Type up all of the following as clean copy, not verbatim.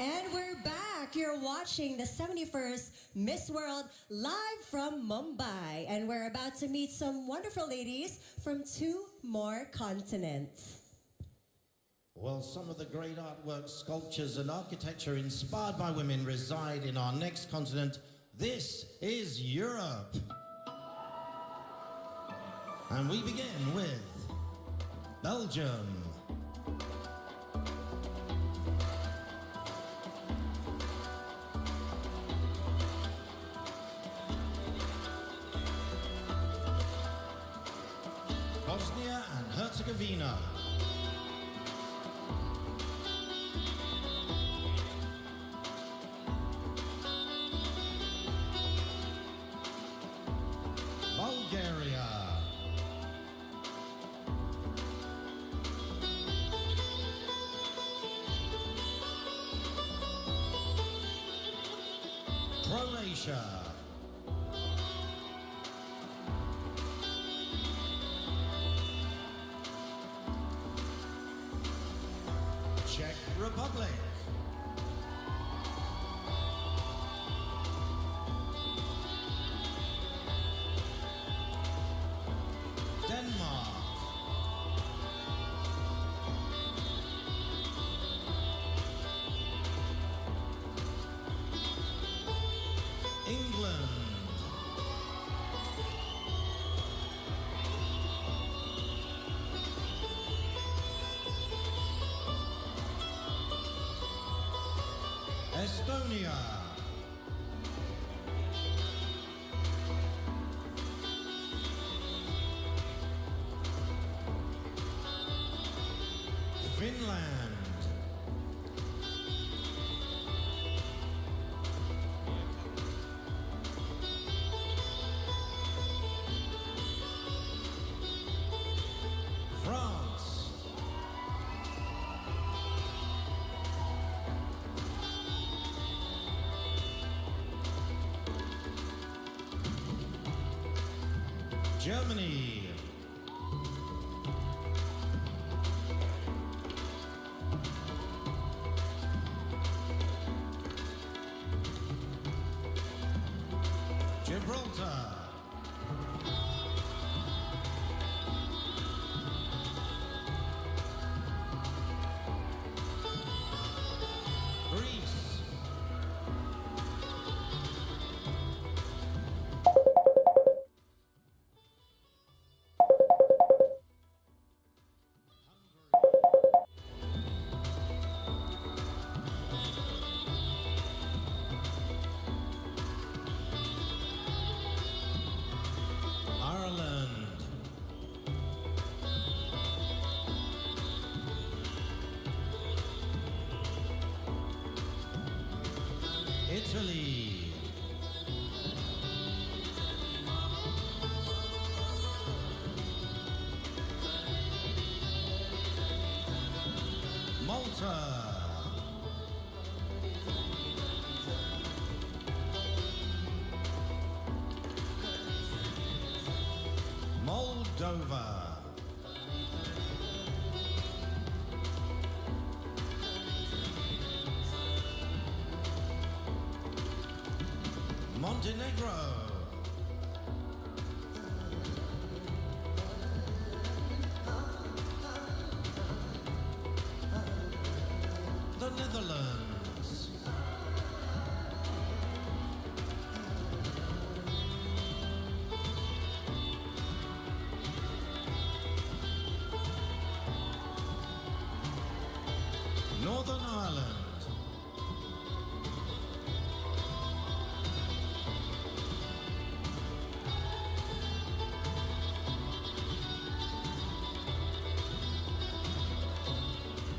And we're back. You're watching the 71st Miss World live from Mumbai. And we're about to meet some wonderful ladies from 2 more continents. Well, some of the great artwork, sculptures and architecture inspired by women reside in our next continent. This is Europe. And we begin with Belgium. Bosnia and Herzegovina. Bulgaria. Croatia. Czech Republic. Denmark. England. Estonia. Finland. France. Germany. Gibraltar. Greece. Ireland. Italy. Malta. Moldova. Montenegro. The Netherlands. Northern Ireland.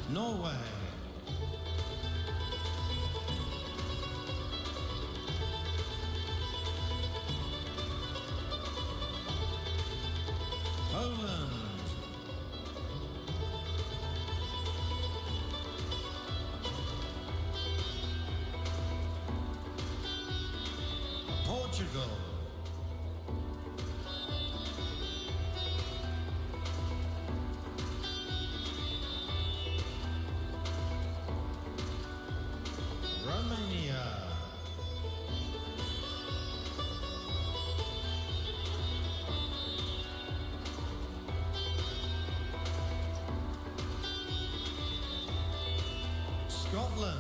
Norway. Poland. Portugal. Scotland.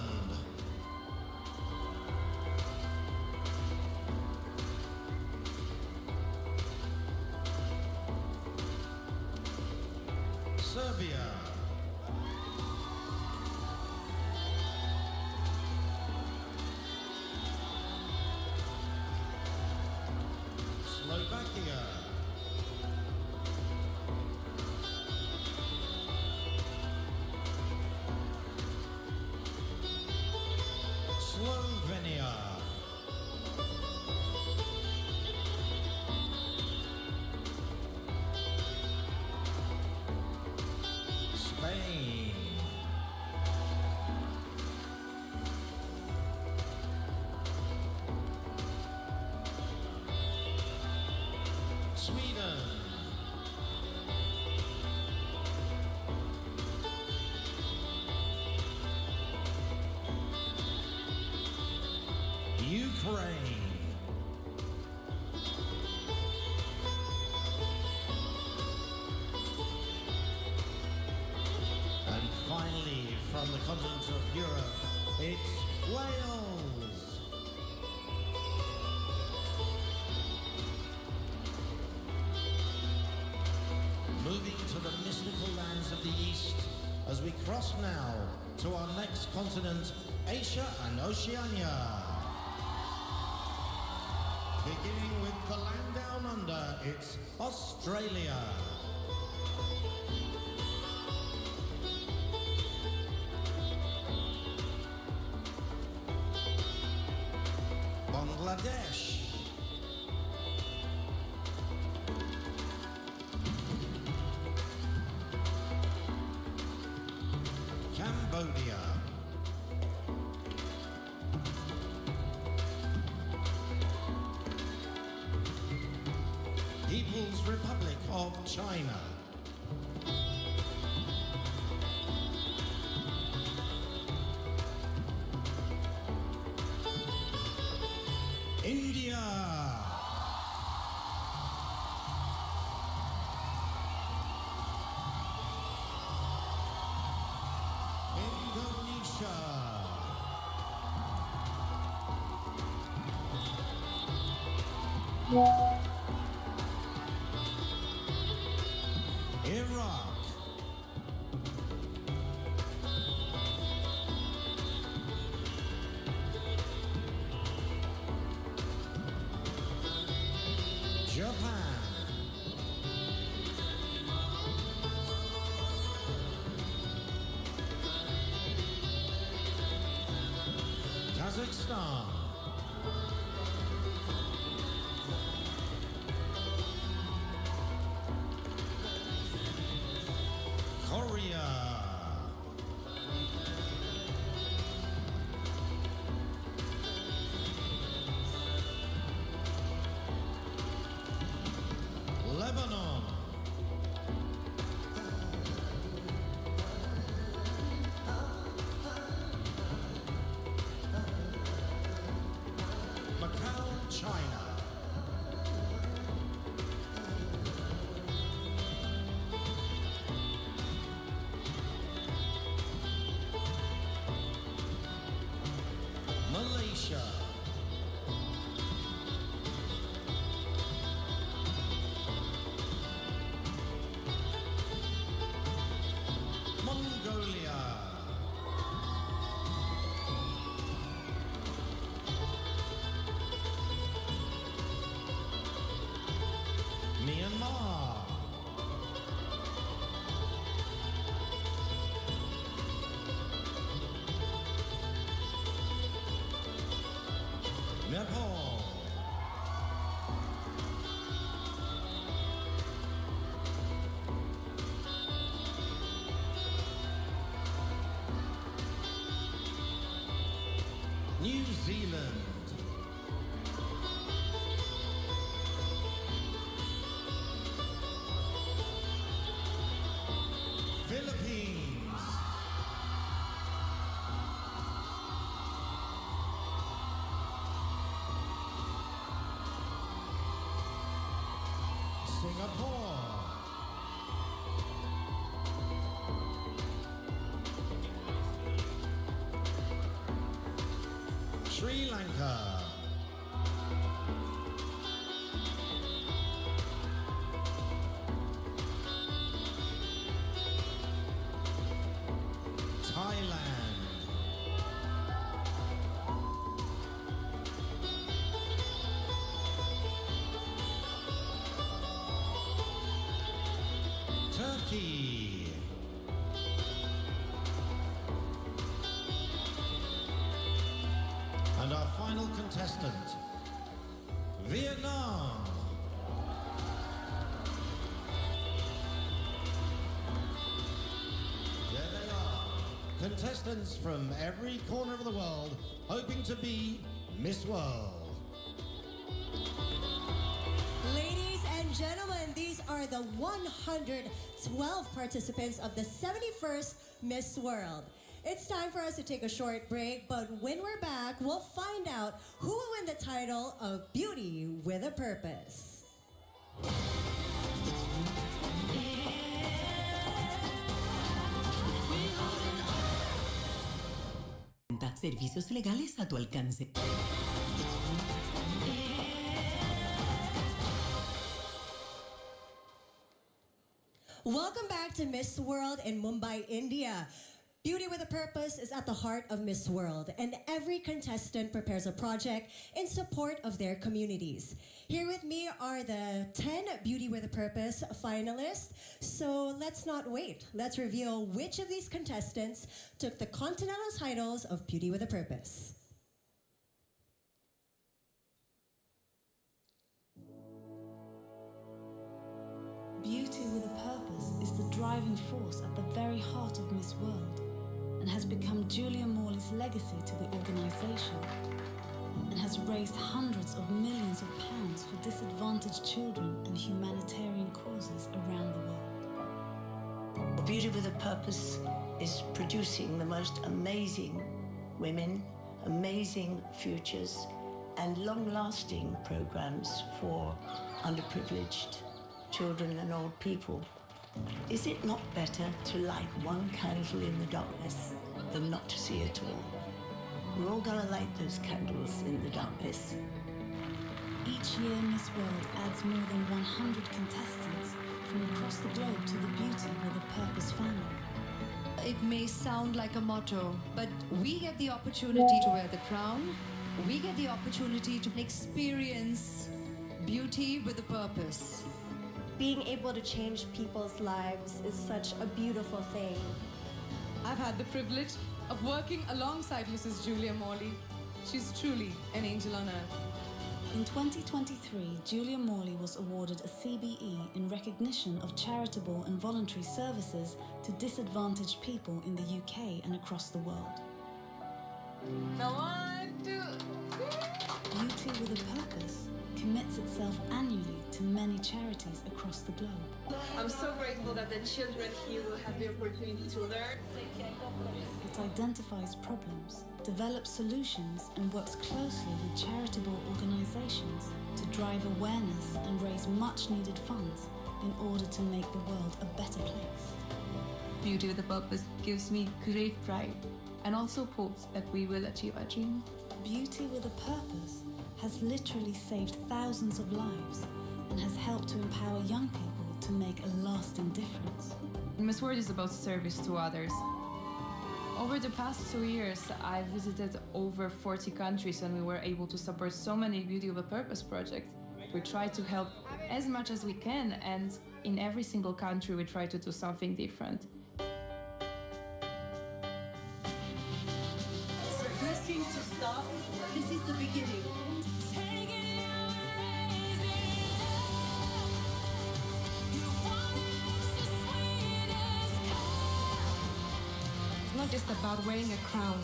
Serbia. Slovakia. Slovenia. Spain. Sweden. Ukraine. And finally, from the continent of Europe, it's Wales. Moving to the mystical lands of the East, as we cross now to our next continent, Asia and Oceania. Beginning with the land down under, it's Australia. Bangladesh. Cambodia. People's Republic of China. India. Indonesia. Iraq. Japan. Kazakhstan. Korea. Lebanon. Macau, China. Malaysia. Mongolia. Myanmar. Nepal. New Zealand. Philippines. Singapore. Sri Lanka. Thailand. Turkey. And our final contestant, Vietnam. There they are, contestants from every corner of the world, hoping to be Miss World. Ladies and gentlemen, these are the 112 participants of the 71st Miss World. It's time for us to take a short break, but when we're back, we'll find out who will win the title of Beauty with a Purpose. Servicios legales a tu alcance. Welcome back to Miss World in Mumbai, India. Beauty with a Purpose is at the heart of Miss World, and every contestant prepares a project in support of their communities. Here with me are the 10 Beauty with a Purpose finalists. So let's not wait. Let's reveal which of these contestants took the continental titles of Beauty with a Purpose. Beauty with a Purpose is the driving force at the very heart of Miss World, and has become Julia Morley's legacy to the organisation, and has raised hundreds of millions of pounds for disadvantaged children and humanitarian causes around the world. Beauty with a Purpose is producing the most amazing women, amazing futures, and long-lasting programs for underprivileged children and old people. Is it not better to light one candle in the darkness than not to see at all? We're all gonna light those candles in the darkness. Each year, Miss World adds more than 100 contestants from across the globe to the Beauty with a Purpose family. It may sound like a motto, but we get the opportunity to wear the crown. We get the opportunity to experience beauty with a purpose. Being able to change people's lives is such a beautiful thing. I've had the privilege of working alongside Mrs. Julia Morley. She's truly an angel on earth. In 2023, Julia Morley was awarded a CBE in recognition of charitable and voluntary services to disadvantaged people in the UK and across the world. Now 1, 2. Beauty with a Purpose commits itself annually to many charities across the globe. I'm so grateful that the children here will have the opportunity to learn. It identifies problems, develops solutions, and works closely with charitable organisations to drive awareness and raise much-needed funds in order to make the world a better place. Beauty with a Purpose gives me great pride and also hopes that we will achieve our dream. Beauty with a Purpose has literally saved thousands of lives and has helped to empower young people to make a lasting difference. Miss World is about service to others. Over the past 2 years, I've visited over 40 countries and we were able to support so many Beauty of a Purpose projects. We try to help as much as we can, and in every single country we try to do something different. This seems to stop. This is the beginning. It's not just about wearing a crown.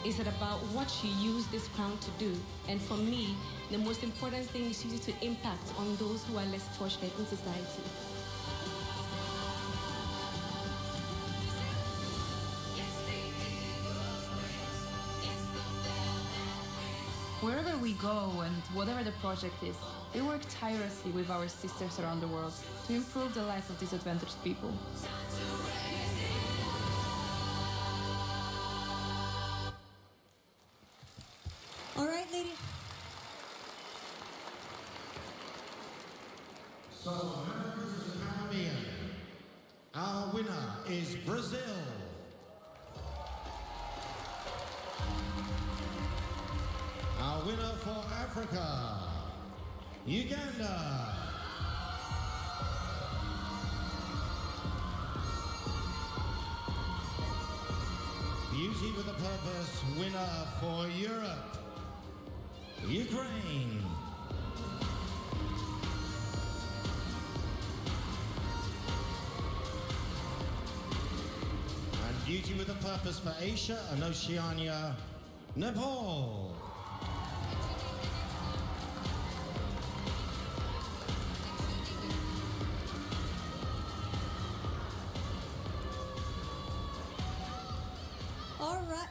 It's about what she used this crown to do. And for me, the most important thing is she used to impact on those who are less fortunate in society. Wherever we go and whatever the project is, we work tirelessly with our sisters around the world to improve the life of disadvantaged people. All for Africa, Uganda. Beauty with a Purpose winner for Europe, Ukraine. And Beauty with a Purpose for Asia and Oceania, Nepal. All right.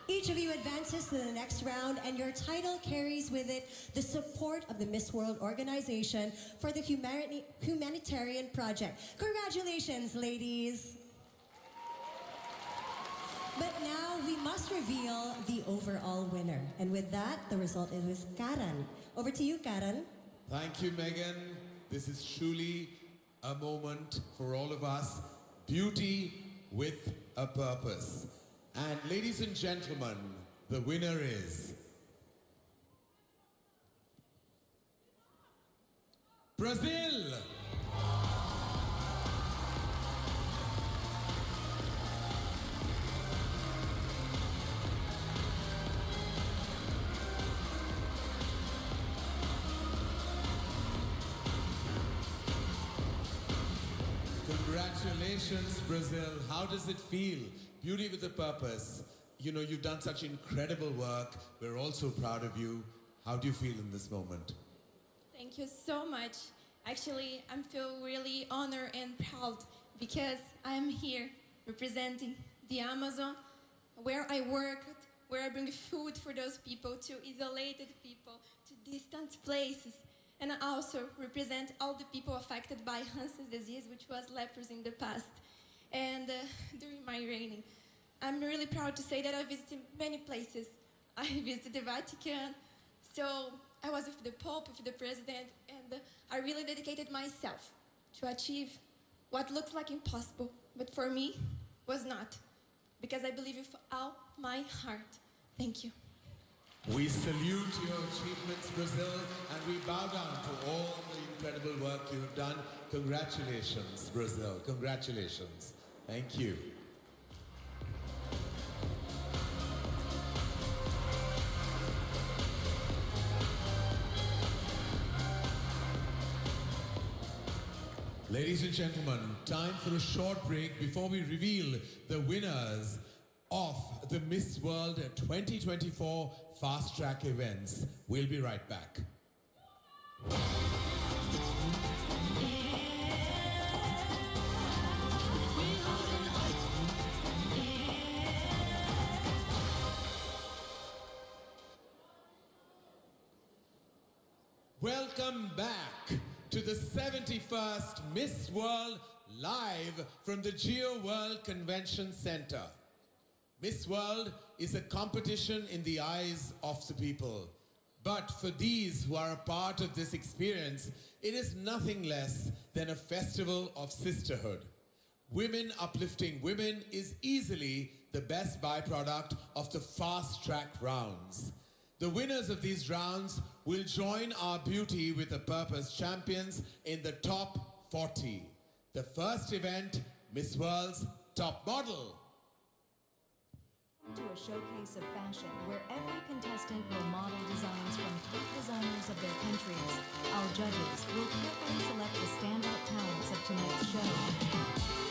Each of you advances to the next round, and your title carries with it the support of the Miss World organization for the Humanitarian project. Congratulations, ladies. But now we must reveal the overall winner. And with that, the result is Karen. Over to you, Karen. Thank you, Megan. This is truly a moment for all of us. Beauty with a purpose. And ladies and gentlemen, the winner is Brazil. Congratulations, Brazil. How does it feel? Beauty with a Purpose. You know, you've done such incredible work. We're all so proud of you. How do you feel in this moment? Thank you so much. Actually, I feel really honored and proud because I'm here representing the Amazon, where I work, where I bring food for those people, to isolated people, to distant places. And I also represent all the people affected by Hansen's disease, which was leprosy in the past. And during my reign, I'm really proud to say that I visited many places. I visited the Vatican, so I was with the Pope, with the President, and I really dedicated myself to achieve what looks like impossible, but for me was not, because I believe with all my heart. Thank you. We salute your achievements, Brazil, and we bow down to all the incredible work you've done. Congratulations, Brazil. Congratulations. Thank you. Ladies and gentlemen, time for a short break before we reveal the winners of the Miss World 2024 Fast Track events. We'll be right back. Welcome back to the 71st Miss World live from the W0rld Convention Center. Miss World is a competition in the eyes of the people. But for these who are a part of this experience, it is nothing less than a festival of sisterhood. Women uplifting women is easily the best byproduct of the fast track rounds. The winners of these rounds will join our Beauty with a Purpose champions in the top 40. The first event, Miss World's Top Model. To a showcase of fashion where every contestant will model designs from top designers of their countries. Our judges will carefully select the standout talents of tonight's show.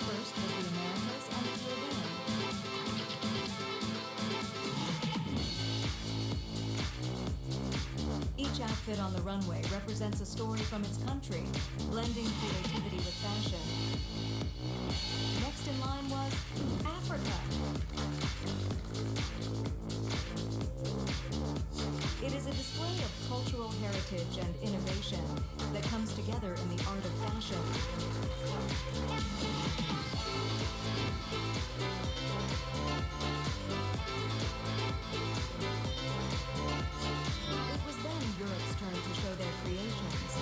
First was the Americas and the Caribbean. Each outfit on the runway represents a story from its country, blending creativity with fashion. Next in line was Africa. It is a display of cultural heritage and innovation that comes together in the art of fashion. It was then Europe's turn to show their creations.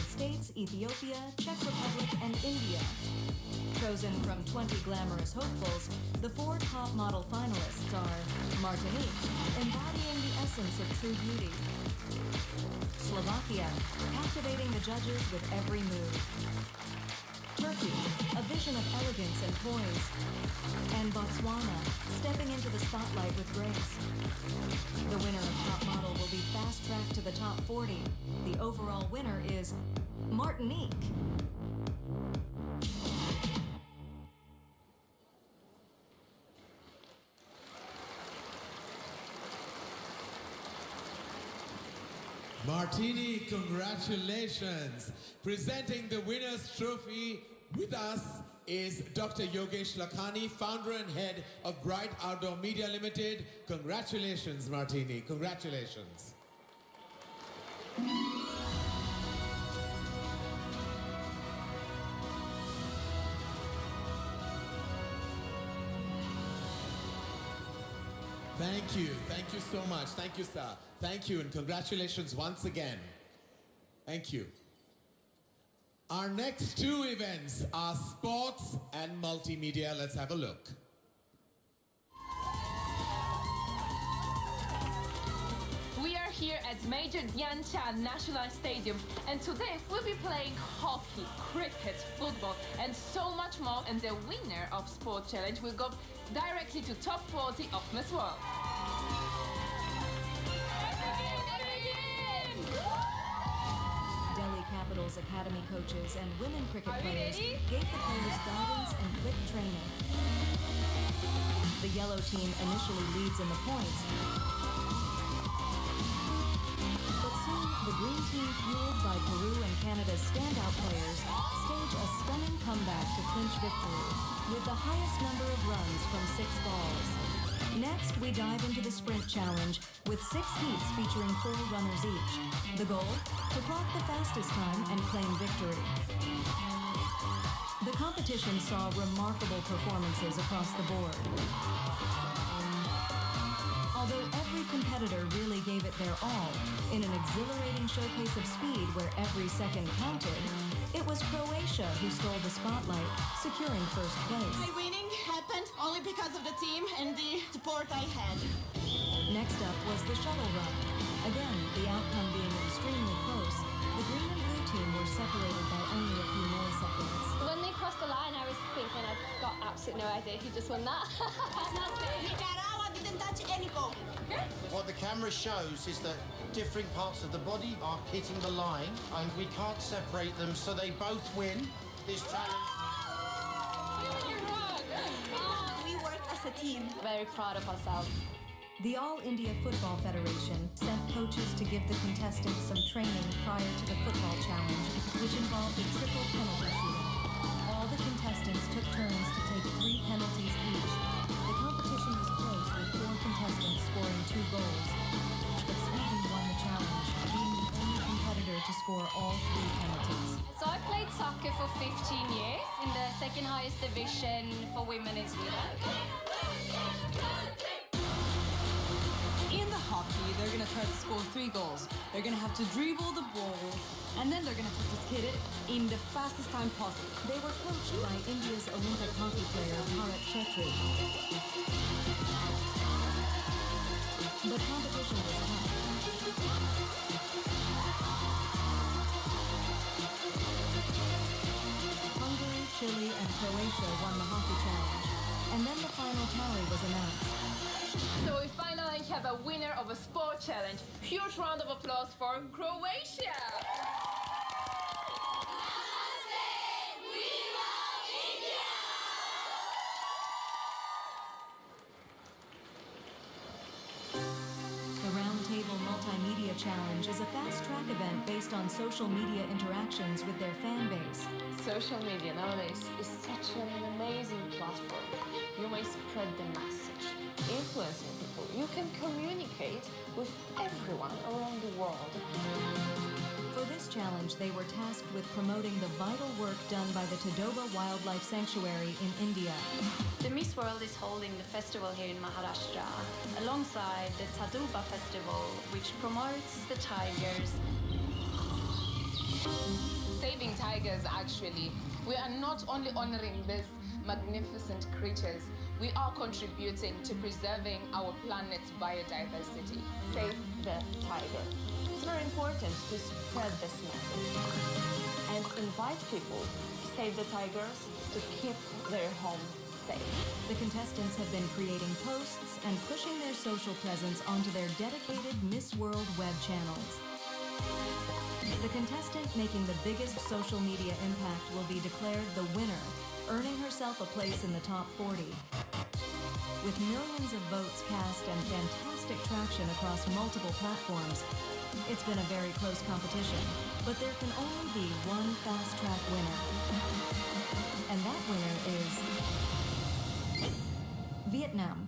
States, Ethiopia, Czech Republic, and India. Chosen from 20 glamorous hopefuls, the 4 top model finalists are Martinique, embodying the essence of true beauty; Slovakia, captivating the judges with every move; Turkey, a vision of elegance and poise; and Botswana, stepping into the spotlight with grace. The winner of Top Model will be fast-tracked to the top 40. The overall winner is Martinique. Martini, congratulations. Presenting the winner's trophy with us is Dr. Yogesh Lakhani, founder and head of Bright Outdoor Media Limited. Congratulations, Martini. Congratulations. Thank you. Thank you so much. Thank you, sir. Thank you, and congratulations once again. Thank you. Our next 2 events are sports and multimedia. Let's have a look. We are here at Major Dhyan Chand National Stadium, and today we'll be playing hockey, cricket, football, and so much more. And the winner of Sport Challenge will go directly to top 40 of Miss World. Delhi Capitals Academy coaches and women cricket players gave the players guidance and quick training. The yellow team initially leads in the points, but soon the green team, fueled by Peru and Canada's standout players, stage a stunning comeback to clinch victory with the highest number of runs from 6 balls. Next, we dive into the sprint challenge with 6 heats featuring 4 runners each. The goal? To clock the fastest time and claim victory. The competition saw remarkable performances across the board. Although every competitor really gave it their all, in an exhilarating showcase of speed where every second counted, it was Croatia who stole the spotlight, securing first place. My winning happened only because of the team and the support I had. Next up was the shuttle run. Again, the outcome being extremely close, the green and blue team were separated by only a few milliseconds. When they crossed the line, I was thinking I've got absolutely no idea who just won that. Nicaragua didn't touch any ball. What the camera shows is that different parts of the body are hitting the line, and we can't separate them, so they both win this challenge. We work as a team. Very proud of ourselves. The All India Football Federation sent coaches to give the contestants some training prior to the football challenge, which involved a triple penalty shooting. All the contestants took turns to take 3 penalties each. The competition was close, with 4 contestants scoring 2 goals. But Sweden won the challenge, being the only competitor to score all 3 penalties. So I played soccer for 15 years in the second highest division for women in Sweden. In the hockey, they're going to try to score 3 goals. They're going to have to dribble the ball, and then they're going to have to skid it in the fastest time possible. They were coached by India's Olympic hockey player, Bharat Chetri. But competition was tough. Hungary, Chile, and Croatia won the hockey challenge, and then the final tally was announced. So we finally have a winner of a sport challenge. Huge round of applause for Croatia! The Roundtable Multimedia Challenge is a fast-track event based on social media interactions with their fan base. Social media nowadays is such an amazing platform. You may spread the message, influencing people. You can communicate with everyone around the world. For this challenge, they were tasked with promoting the vital work done by the Tobago Wildlife Sanctuary in India. The Miss World is holding the festival here in Maharashtra alongside the Taduba Festival, which promotes the tigers. saving tigers, actually. We are not only honoring these magnificent creatures, we are contributing to preserving our planet's biodiversity. Save the tiger. It's very important to spread this message and invite people to save the tigers, to keep their home safe. The contestants have been creating posts and pushing their social presence onto their dedicated Miss World web channels. The contestant making the biggest social media impact will be declared the winner, earning herself a place in the top 40. With millions of votes cast and fantastic traction across multiple platforms, it's been a very close competition, but there can only be one fast-track winner. And that winner is Vietnam.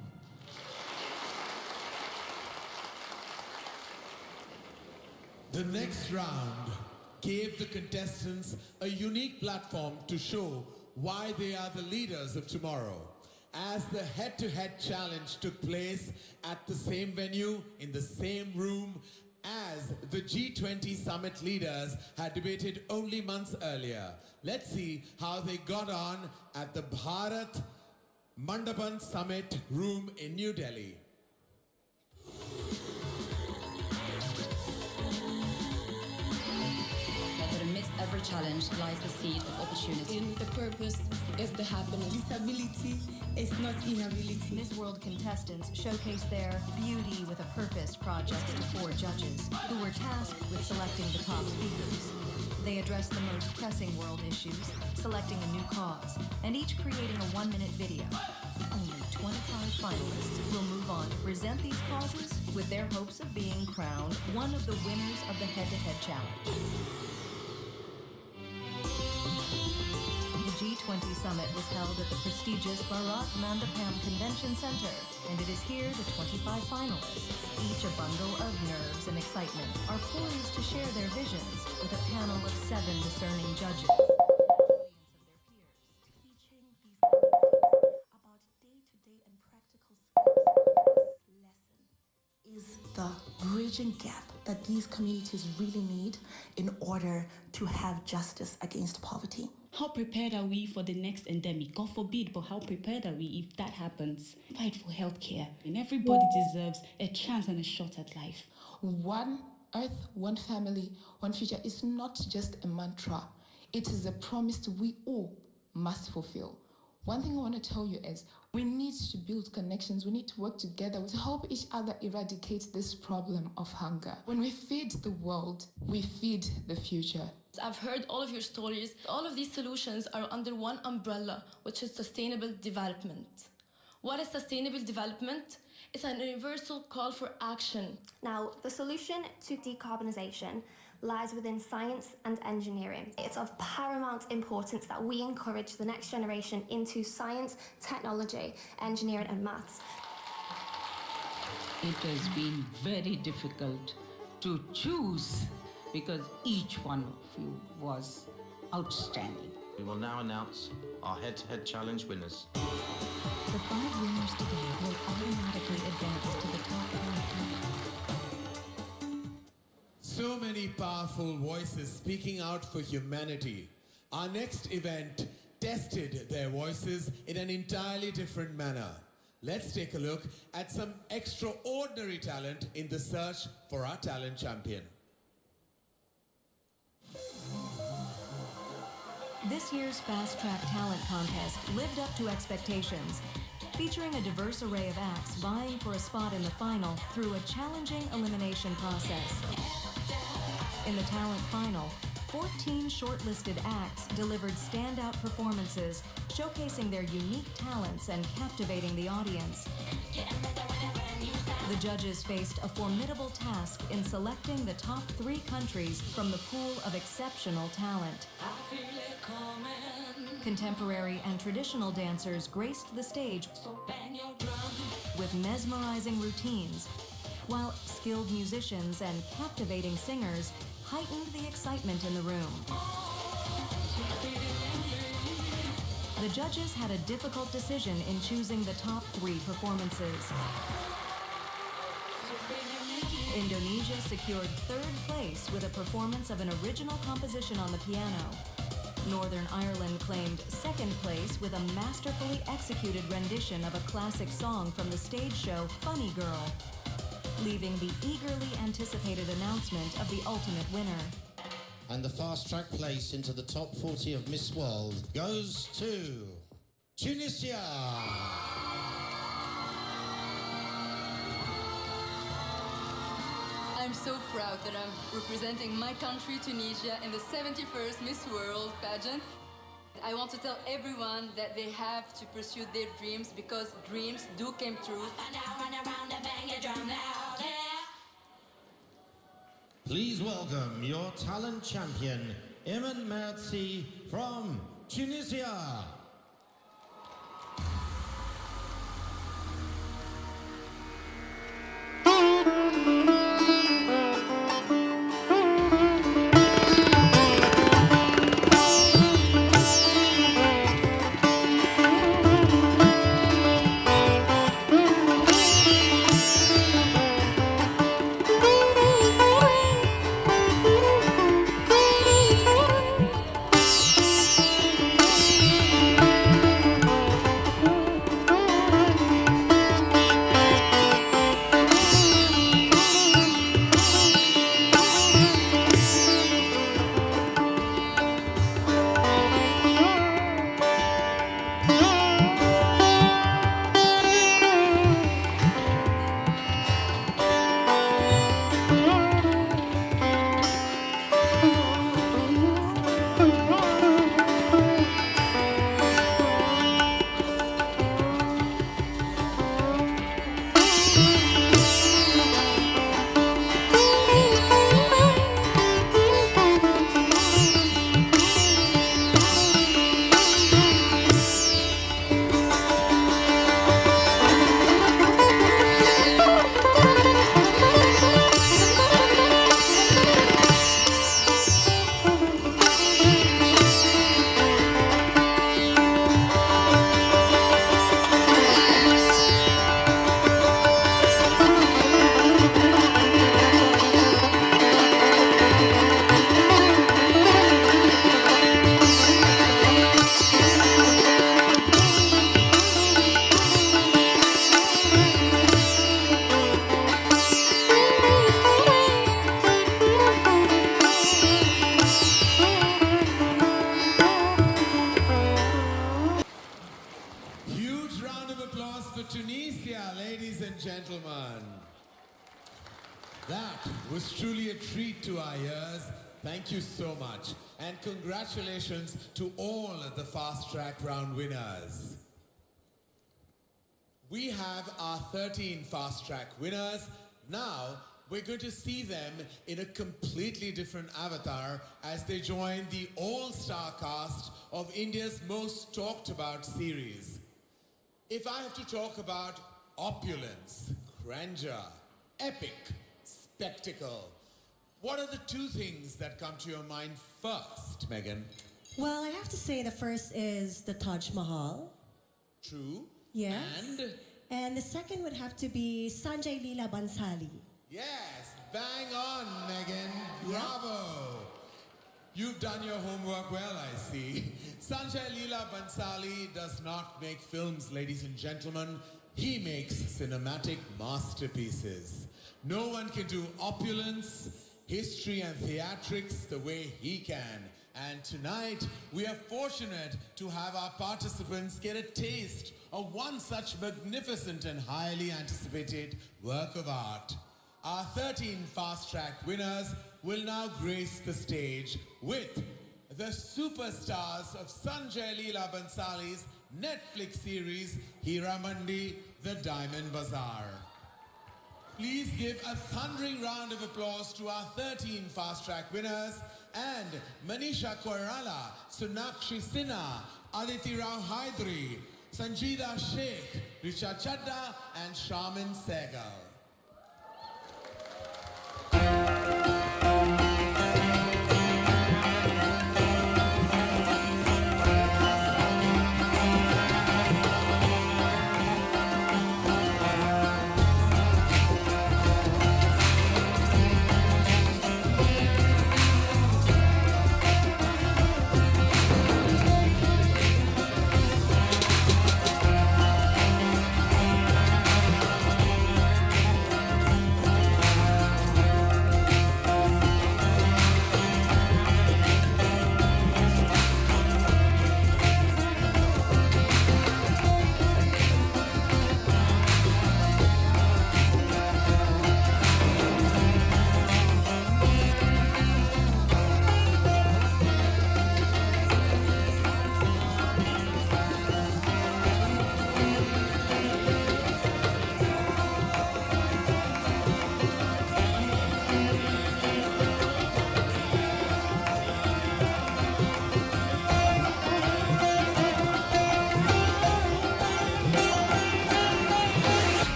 The next round gave the contestants a unique platform to show why they are the leaders of tomorrow, as the head-to-head challenge took place at the same venue, in the same room, as the G20 summit leaders had debated only months earlier. Let's see how they got on at the Bharat Mandapan Summit room in New Delhi. But amidst every challenge lies the seed of opportunity. In the purpose is the happiness. Disability is not inability. Miss World contestants showcase their Beauty with a Purpose project to 4 judges, who were tasked with selecting the top speakers. They address the most pressing world issues, selecting a new cause, and each creating a 1-minute video. Only 25 finalists will move on to present these causes with their hopes of being crowned one of the winners of the head-to-head challenge. The G20 summit was held at the prestigious Bharat Mandapam Convention Center, and it is here the 25 finalists, each a bundle of nerves and excitement, are poised to share their visions with a panel of 7 discerning judges. Is the bridging gap that these communities really need in order to have justice against poverty. How prepared are we for the next endemic? God forbid, but how prepared are we if that happens? Fight for healthcare, and everybody deserves a chance and a shot at life. One Earth, one family, one future is not just a mantra. It is a promise we all must fulfill. One thing I want to tell you is we need to build connections. We need to work together to help each other eradicate this problem of hunger. When we feed the world, we feed the future. I've heard all of your stories. All of these solutions are under one umbrella, which is sustainable development. What is sustainable development? It's an universal call for action. Now, the solution to decarbonisation lies within science and engineering. It's of paramount importance that we encourage the next generation into science, technology, engineering and maths. It has been very difficult to choose because each one of you was outstanding. We will now announce our head-to-head challenge winners. The 5 winners today will automatically advance to the top 1. So many powerful voices speaking out for humanity. Our next event tested their voices in an entirely different manner. Let's take a look at some extraordinary talent in the search for our talent champion. This year's Fast Track Talent Contest lived up to expectations, featuring a diverse array of acts vying for a spot in the final through a challenging elimination process. In the talent final, 14 shortlisted acts delivered standout performances, showcasing their unique talents and captivating the audience. The judges faced a formidable task in selecting the top 3 countries from the pool of exceptional talent. Contemporary and traditional dancers graced the stage with mesmerizing routines, while skilled musicians and captivating singers heightened the excitement in the room. The judges had a difficult decision in choosing the top 3 performances. Indonesia secured third place with a performance of an original composition on the piano. Northern Ireland claimed second place with a masterfully executed rendition of a classic song from the stage show Funny Girl, leaving the eagerly anticipated announcement of the ultimate winner. And the fast-track place into the top 40 of Miss World goes to Tunisia. I'm so proud that I'm representing my country, Tunisia, in the 71st Miss World pageant. I want to tell everyone that they have to pursue their dreams because dreams do come true. Please welcome your talent champion, Iman Mertzi from Tunisia. Tunisia, ladies and gentlemen. That was truly a treat to our ears. Thank you so much. And congratulations to all of the fast track round winners. We have our 13 fast track winners. Now we're going to see them in a completely different avatar as they join the all-star cast of India's most talked about series. If I have to talk about opulence, grandeur, epic, spectacle, what are the two things that come to your mind first, Megan? Well, I have to say the first is the Taj Mahal. True. Yes. And the second would have to be Sanjay Leela Bhansali. Yes, bang on, Megan. Bravo. You've done your homework well, I see. Sanjay Leela Bhansali does not make films, ladies and gentlemen. He makes cinematic masterpieces. No one can do opulence, history and theatrics the way he can. And tonight, we are fortunate to have our participants get a taste of one such magnificent and highly anticipated work of art. Our 13 fast track winners will now grace the stage with the superstars of Sanjay Leela Bhansali's Netflix series, Hiramandi, The Diamond Bazaar. Please give a thundering round of applause to our 13 fast track winners and Manisha Koirala, Sonakshi Sinha, Aditi Rao Hydari, Sanjida Sheikh, Richa Chadda and Shaman Sehgal.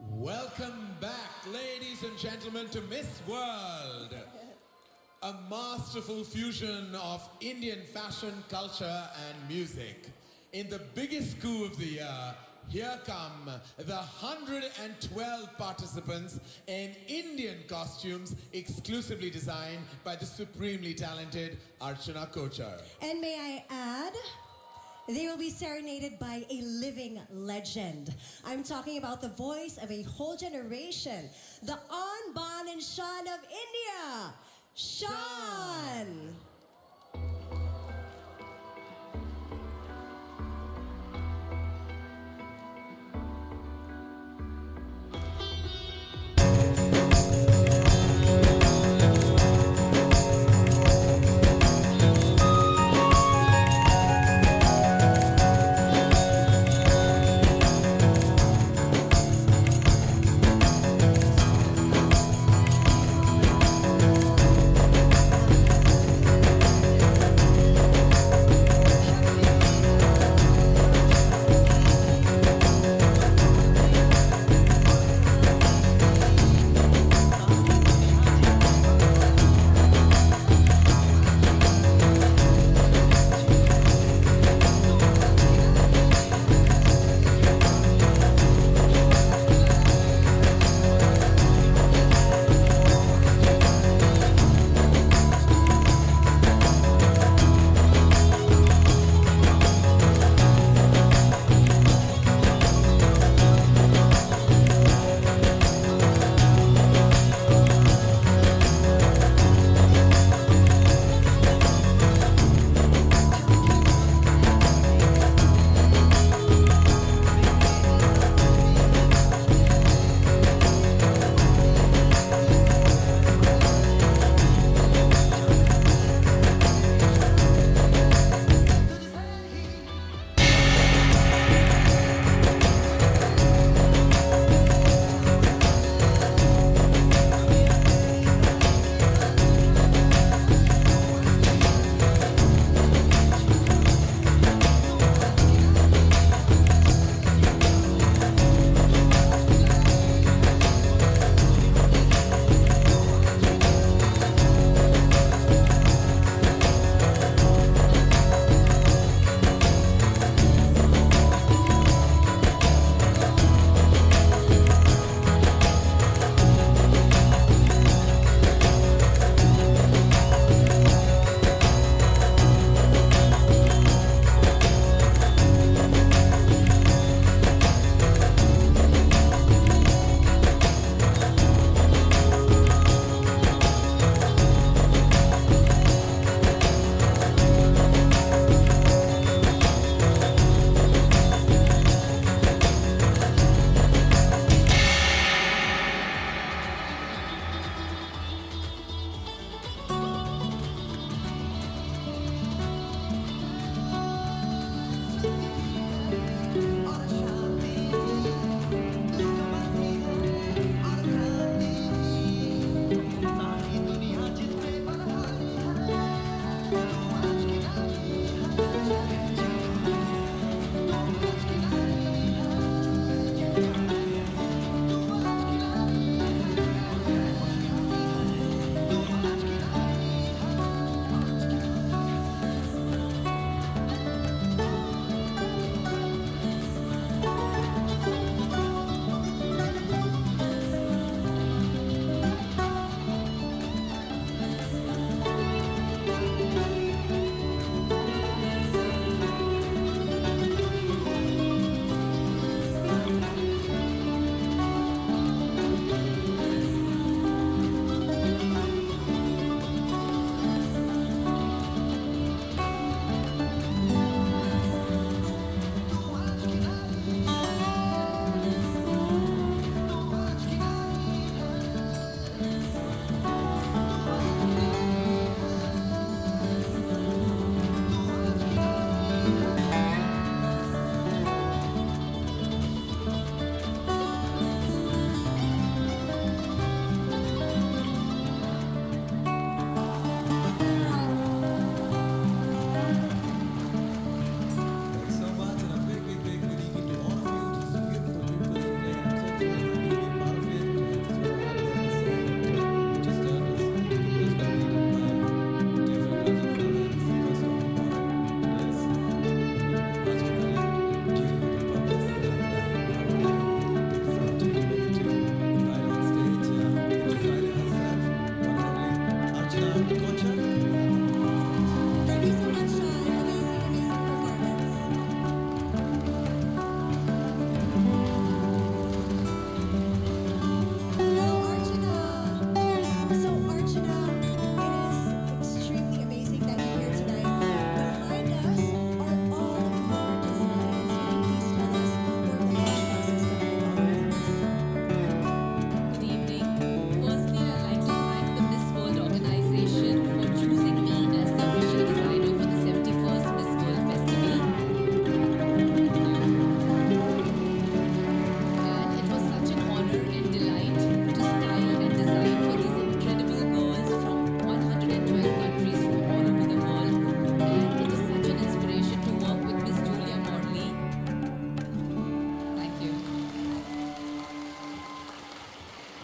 Welcome back, ladies and gentlemen, to Miss World. A masterful fusion of Indian fashion, culture, and music. In the biggest coup of the year, here come the 112 participants in Indian costumes exclusively designed by the supremely talented Archana Kochar. And may I add, they will be serenaded by a living legend. I'm talking about the voice of a whole generation, the An, Ban, and Shan of India, Shan.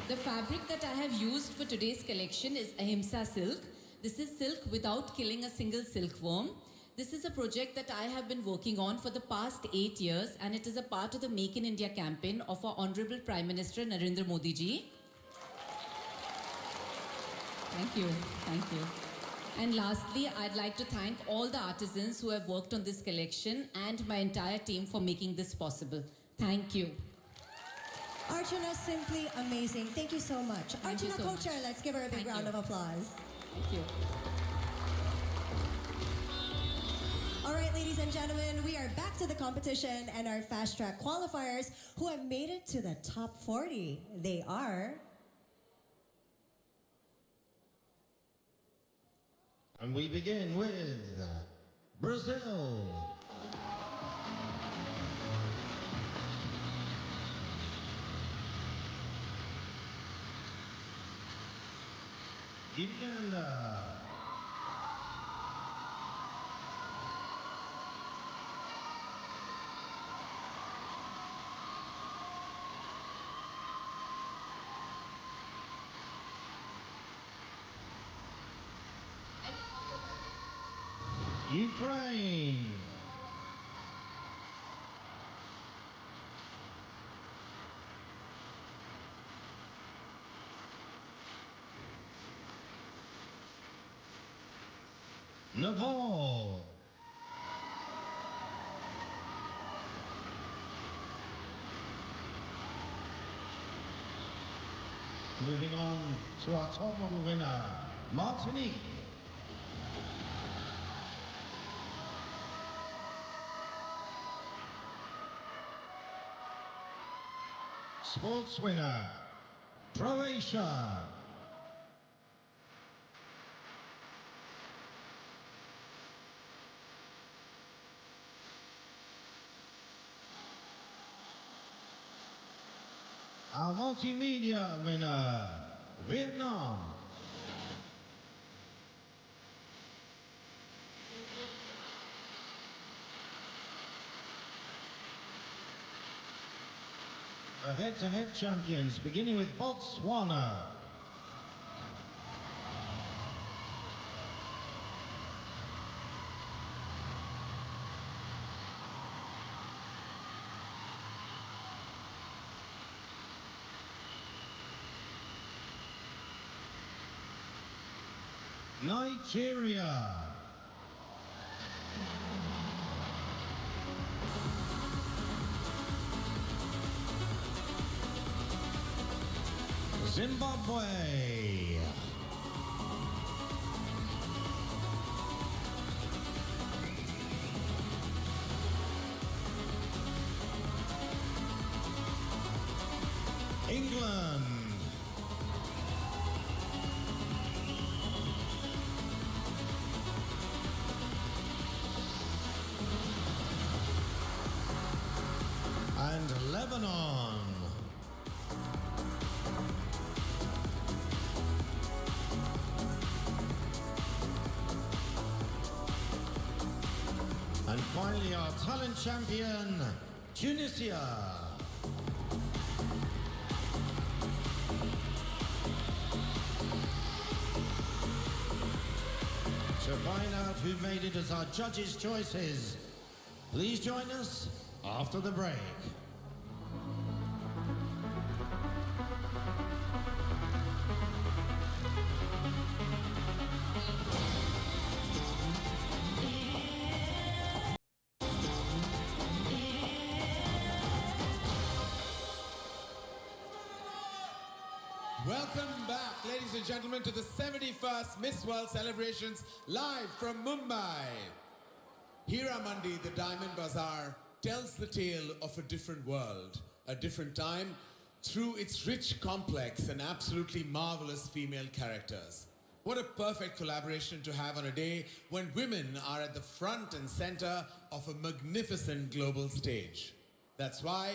The fabric that I have used for today's collection is Ahimsa silk. This is silk without killing a single silkworm. This is a project that I have been working on for the past 8 years, and it is a part of the Make in India campaign of our Honorable Prime Minister Narendra Modi ji. Thank you. Thank you. And lastly, I'd like to thank all the artisans who have worked on this collection and my entire team for making this possible. Thank you. Archana, simply amazing. Thank you so much. Thank you Archana so Co-Chair, much. let's give her a big Thank round you. of applause. Thank you. All right, ladies and gentlemen, we are back to the competition and our fast track qualifiers who have made it to the top 40. They are... And we begin with Brazil. Uganda. Ukraine. Nepal. Moving on to our top model winner, Martinique. Sports winner, Croatia. Our multimedia winner, Vietnam. The head-to-head champions, beginning with Botswana. Nigeria. Zimbabwe. England. And Lebanon. And finally, our talent champion, Tunisia. To find out who made it as our judges' choices, please join us after the break. Welcome back, ladies and gentlemen, to the 71st Miss World celebrations live from Mumbai. Hira Mandi, the Diamond Bazaar, tells the tale of a different world, a different time, through its rich, complex, and absolutely marvelous female characters. What a perfect collaboration to have on a day when women are at the front and center of a magnificent global stage. That's why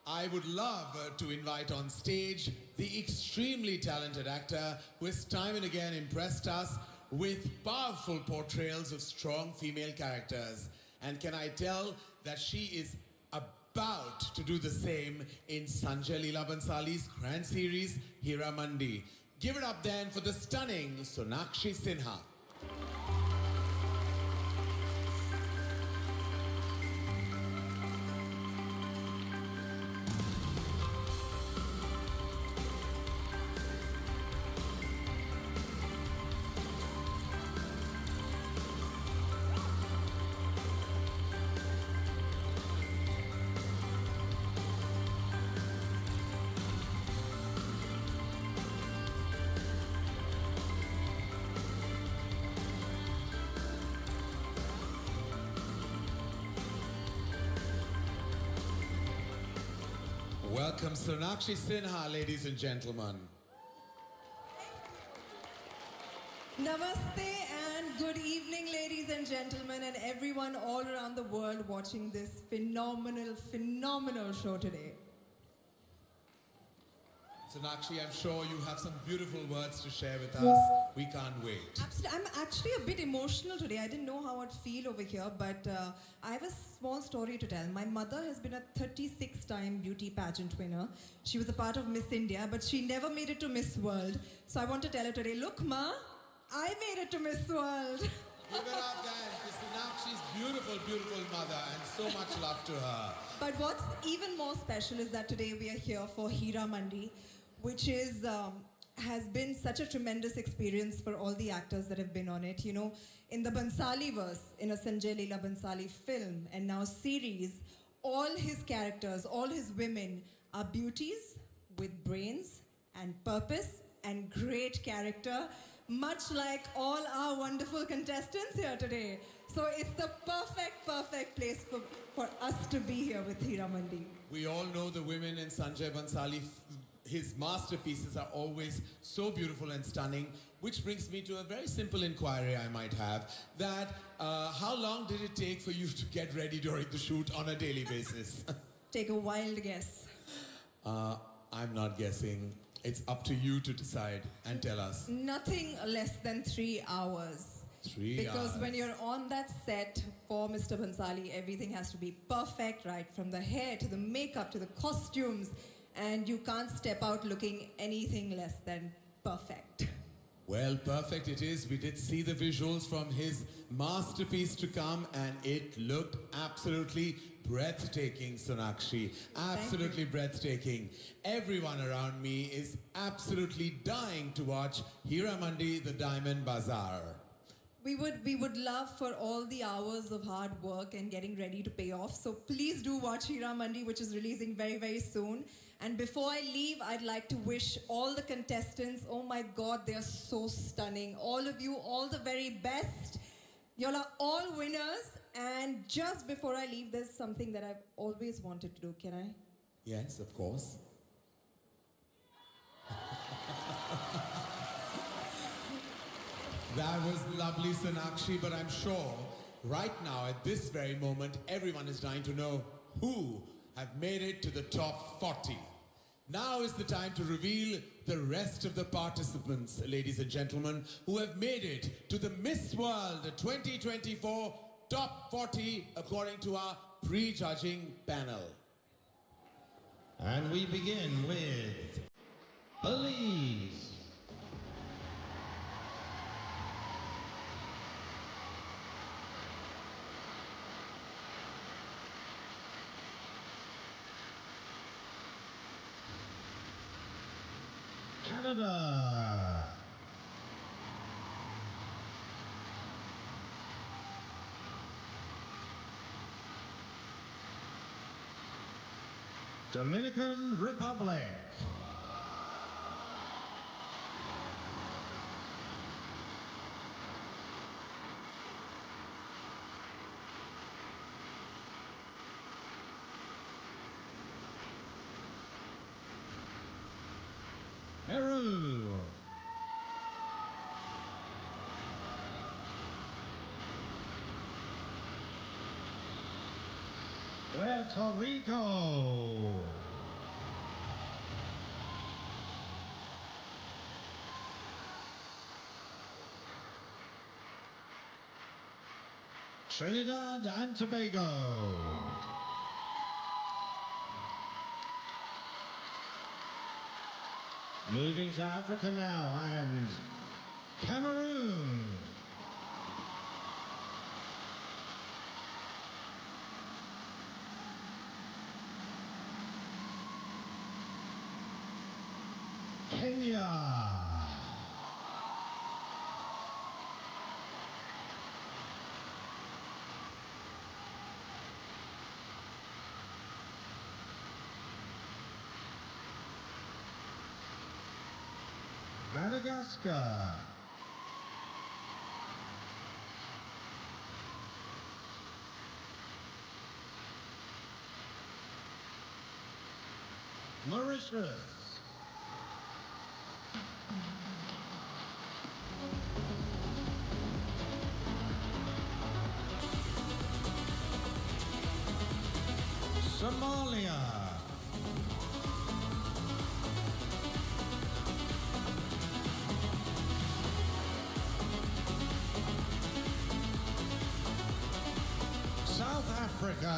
I would love to invite on stage the extremely talented actor who has time and again impressed us with powerful portrayals of strong female characters. And can I tell that she is a about to do the same in Sanjay Leela Bansali's grand series, Hira Mandi. Give it up then for the stunning Sonakshi Sinha. Welcome Sonakshi Sinha, ladies and gentlemen. Namaste and good evening, ladies and gentlemen, and everyone all around the world watching this phenomenal show today. Sonakshi, I'm sure you have some beautiful words to share with us. We can't wait. Absolutely. I'm actually a bit emotional today. I didn't know how I'd feel over here, but I have a small story to tell. My mother has been a 36-time beauty pageant winner. She was a part of Miss India, but she never made it to Miss World. So I want to tell her today, look, Ma, I made it to Miss World. Give it up then to Sonakshi's beautiful mother, and so much love to her. But what's even more special is that today we are here for Hira Mandi, which is has been such a tremendous experience for all the actors that have been on it. You know, in the Bansali verse, in a Sanjay Leela Bansali film and now series, all his characters, all his women are beauties with brains and purpose and great character, much like all our wonderful contestants here today. So it's the perfect place for us to be here with Hira Mandi. We all know the women in Sanjay Bansali. His masterpieces are always so beautiful and stunning, which brings me to a very simple inquiry I might have, that how long did it take for you to get ready during the shoot on a daily basis? Take a wild guess. I'm not guessing. It's up to you to decide and tell us. Nothing less than 3 hours. 3 hours. Because when you're on that set for Mr. Bansali, everything has to be perfect, right? From the hair to the makeup to the costumes. And you can't step out looking anything less than perfect. Well, perfect it is. We did see the visuals from his masterpiece to come, and it looked absolutely breathtaking, Sonakshi. Absolutely breathtaking. Everyone around me is absolutely dying to watch Hira Mandi, the Diamond Bazaar. We would love for all the hours of hard work and getting ready to pay off. So please do watch Hira Mandi, which is releasing very soon. And before I leave, I'd like to wish all the contestants, oh my God, they are so stunning. All of you, all the very best. Y'all are all winners. And just before I leave, there's something that I've always wanted to do. Can I? Yes, of course. That was lovely, Sonakshi, but I'm sure right now, at this very moment, everyone is dying to know who have made it to the top 40. Now is the time to reveal the rest of the participants, ladies and gentlemen, who have made it to the Miss World 2024 Top 40 according to our pre-judging panel. And we begin with Belize. Canada. Dominican Republic. Peru. Puerto Rico. Trinidad and Tobago. Moving to Africa now, and Cameroon. Kenya. Madagascar. Mauritius. Somalia. South Africa.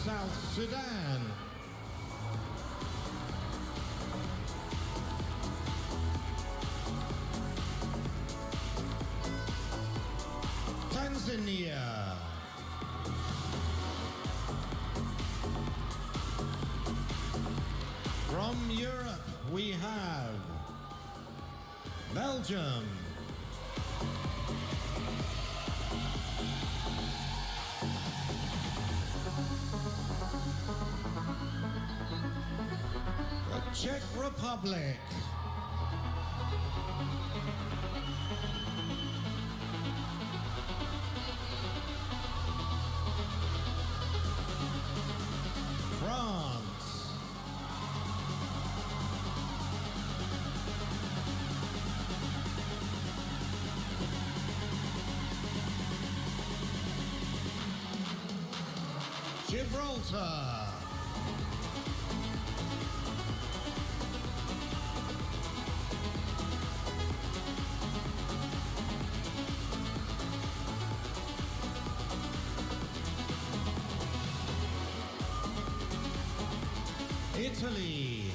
South Sudan. Tanzania. From Europe, we have Belgium. The Czech Republic. France. Gibraltar. Italy.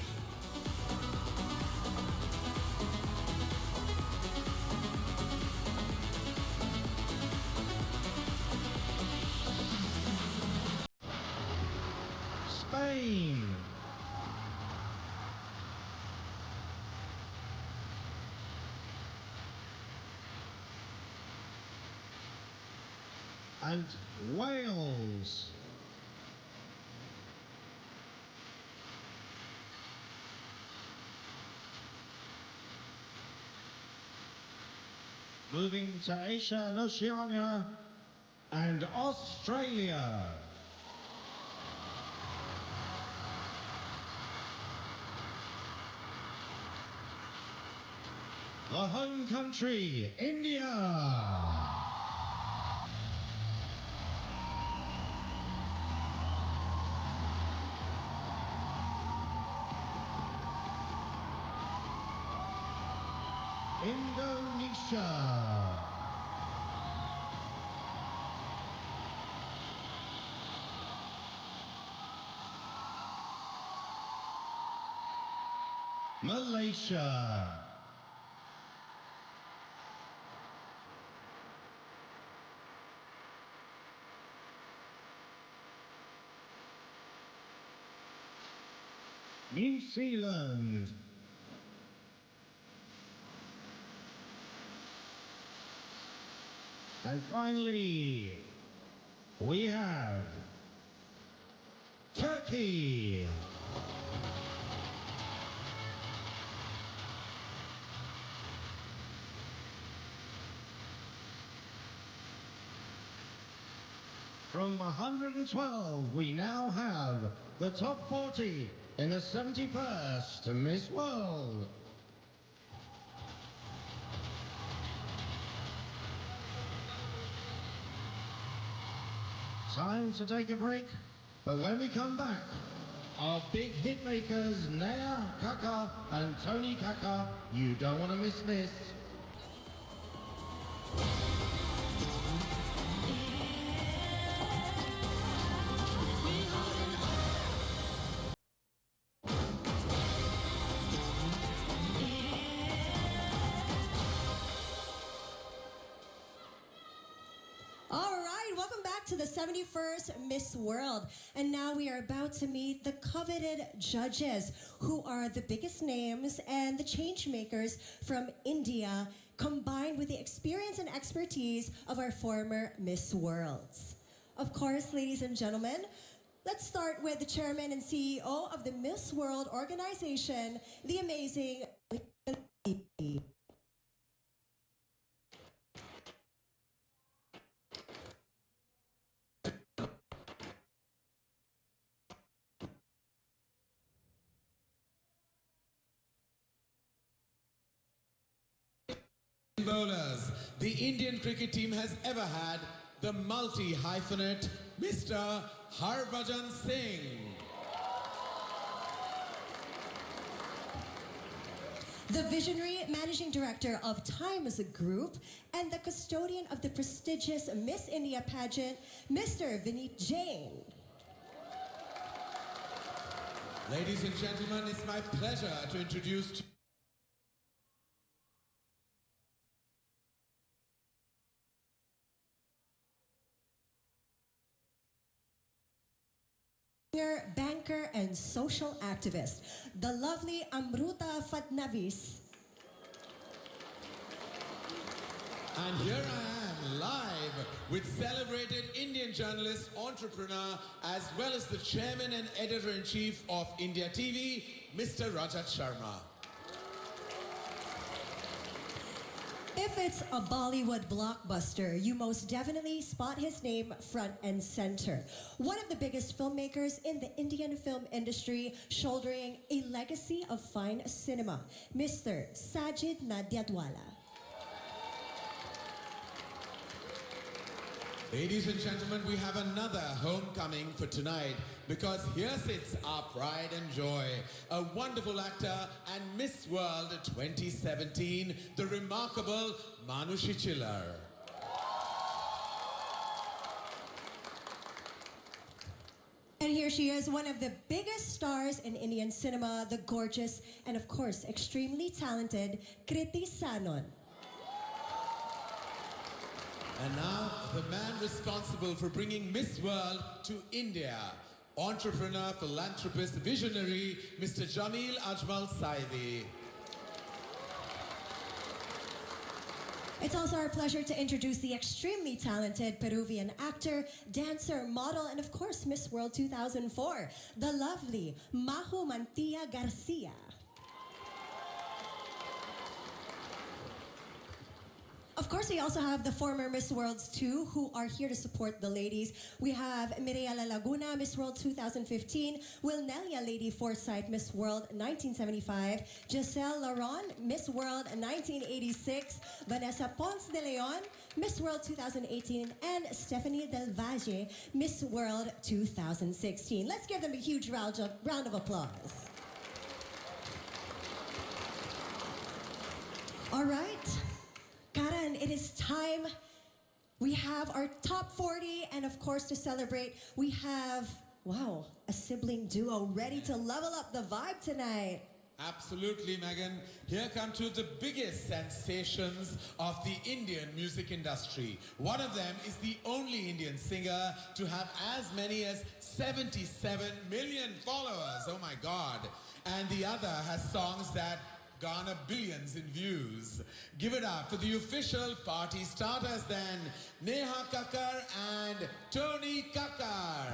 Spain. And Wales. Moving to Asia and Oceania and Australia. The home country, India. Indonesia. Malaysia. New Zealand. And finally, we have Turkey. From 112, we now have the top 40 in the 71st Miss World. Time to take a break, but when we come back, our big hit makers Naya Kaka and Tony Kaka, you don't want to miss this. All right, welcome back to the 71st Miss World. And now we are about to meet the coveted judges, who are the biggest names and the change makers from India, combined with the experience and expertise of our former Miss Worlds. Of course, ladies and gentlemen, let's start with the chairman and CEO of the Miss World organization, the amazing bowlers the Indian cricket team has ever had, the multi-hyphenate Mr. Harbhajan Singh. The visionary managing director of Times Group and the custodian of the prestigious Miss India pageant, Mr. Vineet Jain. Ladies and gentlemen, it's my pleasure to introduce to banker and social activist, the lovely Amruta Fatnavis. And here I am, live with celebrated Indian journalist, entrepreneur, as well as the chairman and editor-in-chief of India TV, Mr. Rajat Sharma. If it's a Bollywood blockbuster, you most definitely spot his name front and center. One of the biggest filmmakers in the Indian film industry, shouldering a legacy of fine cinema, Mr. Sajid Nadyadwala. Ladies and gentlemen, we have another homecoming for tonight, because here sits our pride and joy, a wonderful actor and Miss World 2017, the remarkable Manushi Chillar. And here she is, one of the biggest stars in Indian cinema, the gorgeous and of course extremely talented Kriti Sanon. And now, the man responsible for bringing Miss World to India, entrepreneur, philanthropist, visionary, Mr. Jamil Ajmal Saidi. It's also our pleasure to introduce the extremely talented Peruvian actor, dancer, model, and of course, Miss World 2004, the lovely Mahu Mantilla Garcia. Of course, we also have the former Miss Worlds too, who are here to support the ladies. We have Mireya Laguna, Miss World 2015, Wilnelia Lady Forsyth, Miss World 1975, Giselle Laron, Miss World 1986, Vanessa Ponce de Leon, Miss World 2018, and Stephanie Del Valle, Miss World 2016. Let's give them a huge round of applause. All right. Karan, it is time. We have our top 40, and of course, to celebrate, we have, wow, a sibling duo ready to level up the vibe tonight. Absolutely, Megan. Here come two of the biggest sensations of the Indian music industry. One of them is the only Indian singer to have as many as 77 million followers. Oh my God. And the other has songs that garner billions in views. Give it up for the official party starters then, Neha Kakkar and Tony Kakkar.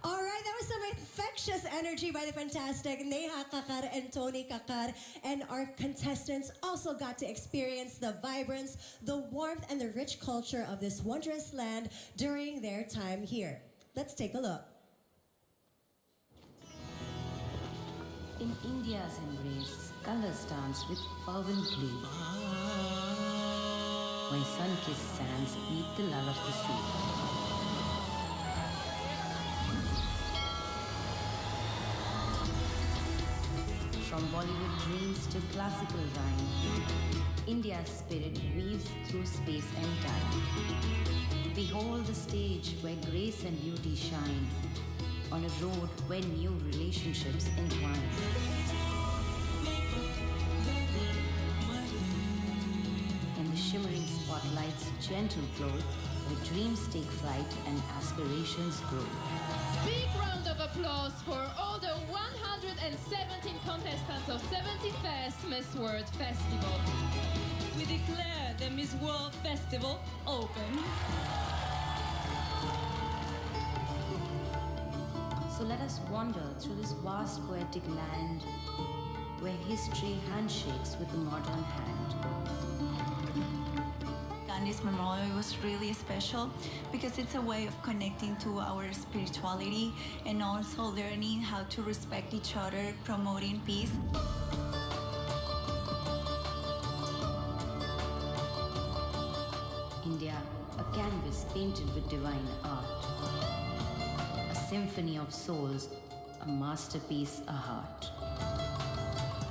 All right, that was some infectious energy by the fantastic Neha Kakar and Tony Kakar. And our contestants also got to experience the vibrance, the warmth, and the rich culture of this wondrous land during their time here. Let's take a look. In India's embrace, colors dance with fervent glee. When sun-kissed sands meet the lull of the sea. From Bollywood dreams to classical rhyme, India's spirit weaves through space and time. Behold the stage where grace and beauty shine, on a road where new relationships entwine. In the shimmering spotlight's gentle glow, where dreams take flight and aspirations grow. Big round of applause for all the 117 contestants of 71st Miss World Festival. We declare the Miss World Festival open. So let us wander through this vast poetic land where history handshakes with the modern hand. Gandhi's memorial was really special because it's a way of connecting to our spirituality and also learning how to respect each other, promoting peace. India, a canvas painted with divine art. A symphony of souls, a masterpiece, a heart.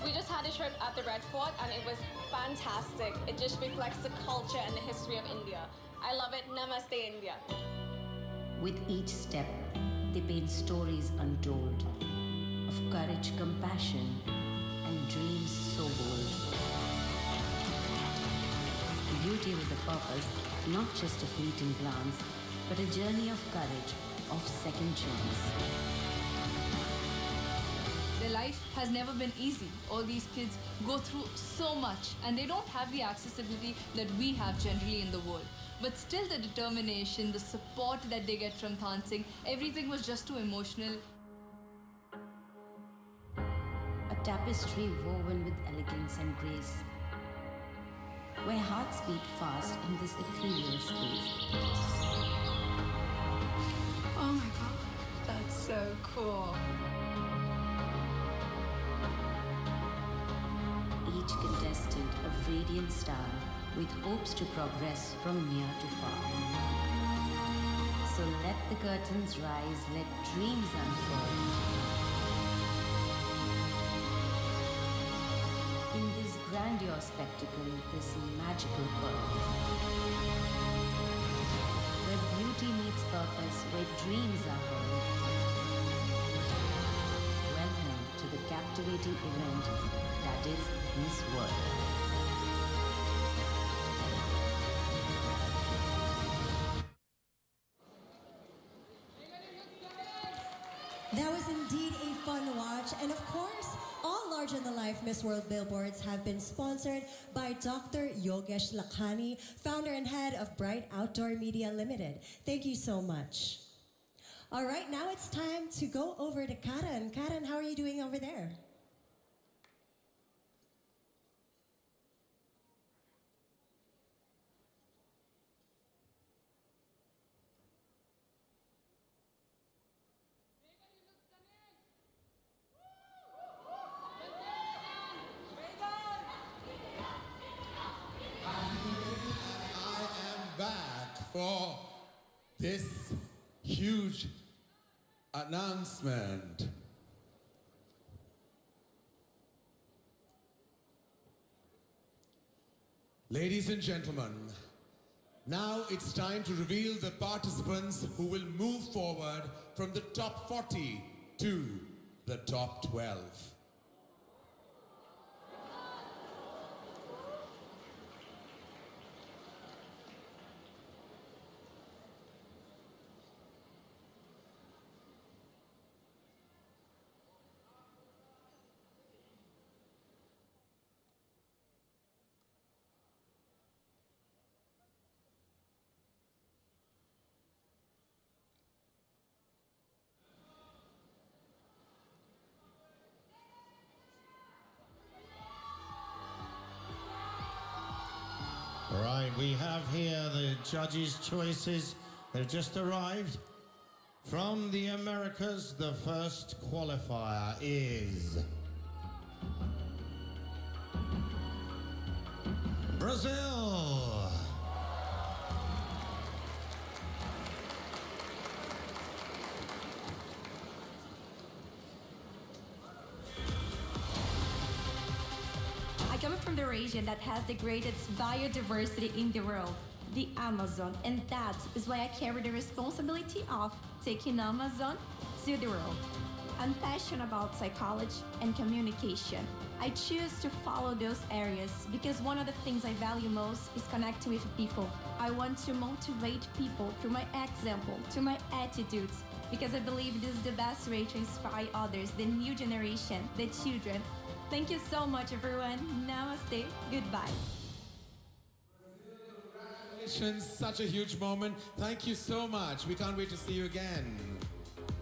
We just had a trip at the Red Fort and it was fantastic. It just reflects the culture and the history of India. I love it. Namaste, India. With each step, they paint stories untold of courage, compassion, and dreams so bold. Beauty with a purpose, not just a fleeting glance, but a journey of courage, of second chance. Their life has never been easy. All these kids go through so much and they don't have the accessibility that we have generally in the world. But still the determination, the support that they get from dancing, everything was just too emotional. A tapestry woven with elegance and grace. where hearts beat fast in this ethereal space. Oh my god, that's so cool. Each contestant a radiant star with hopes to progress from near to far. So let the curtains rise, let dreams unfold. In this grandiose spectacle, this magical world, where beauty meets purpose, where dreams are held. Welcome to the captivating event that is Miss World. That was indeed a fun watch, and of course, all larger-than-life Miss World billboards have been sponsored by Dr. Yogesh Lakhani, founder and head of Bright Outdoor Media Limited. Thank you so much. All right, now it's time to go over to Karen. Karen, how are you doing over there? For this huge announcement. Ladies and gentlemen, now it's time to reveal the participants who will move forward from the top 40 to the top 12. Right, we have here the judges' choices. They've just arrived. From the Americas, the first qualifier is Brazil. I come from the region that has the greatest biodiversity in the world, the Amazon, and that is why I carry the responsibility of taking Amazon to the world. I'm passionate about psychology and communication. I choose to follow those areas because one of the things I value most is connecting with people. I want to motivate people through my example, through my attitudes, because I believe this is the best way to inspire others, the new generation, the children. Thank you so much, everyone. Namaste. Goodbye. Congratulations, such a huge moment. Thank you so much. We can't wait to see you again.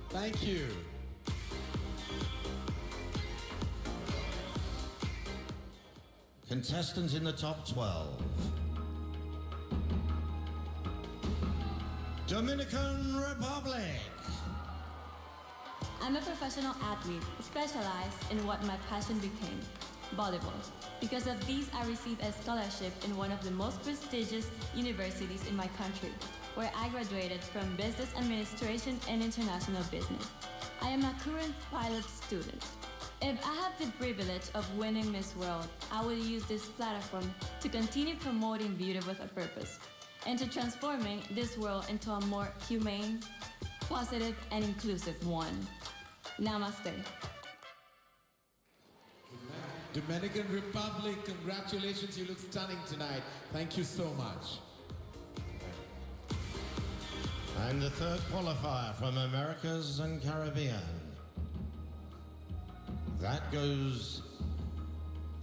Thank you. Contestants in the top 12. Dominican Republic. I'm a professional athlete, specialized in what my passion became, volleyball. Because of these, I received a scholarship in one of the most prestigious universities in my country, where I graduated from Business Administration and International Business. I am a current pilot student. If I have the privilege of winning Miss World, I will use this platform to continue promoting beauty with a purpose and to transforming this world into a more humane, positive, and inclusive one. Namaste. Dominican Republic, congratulations. You look stunning tonight. Thank you so much. And the third qualifier from Americas and Caribbean. That goes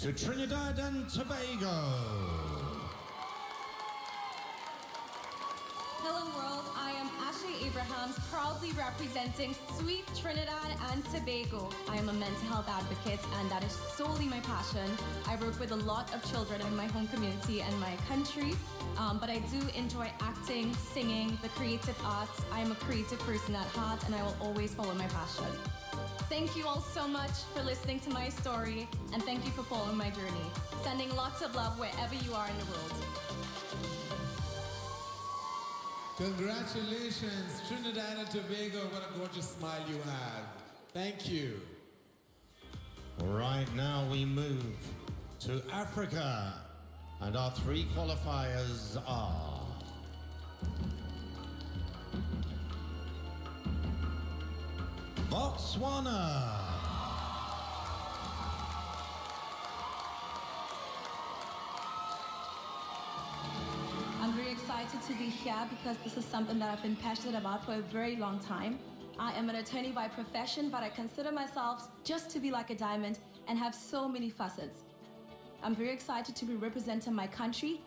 to Trinidad and Tobago. Hello world, I am Ashley Abrahams, proudly representing sweet Trinidad and Tobago. I am a mental health advocate, and that is solely my passion. I work with a lot of children in my home community and my country, but I do enjoy acting, singing, the creative arts. I am a creative person at heart, and I will always follow my passion. Thank you all so much for listening to my story, and thank you for following my journey. Sending lots of love wherever you are in the world. Congratulations, Trinidad and Tobago. What a gorgeous smile you have. Thank you. Right now we move to Africa, and our three qualifiers are Botswana, I'm very excited to be here because this is something that I've been passionate about for a very long time. I am an attorney by profession, but I consider myself just to be like a diamond and have so many facets. I'm very excited to be representing my country.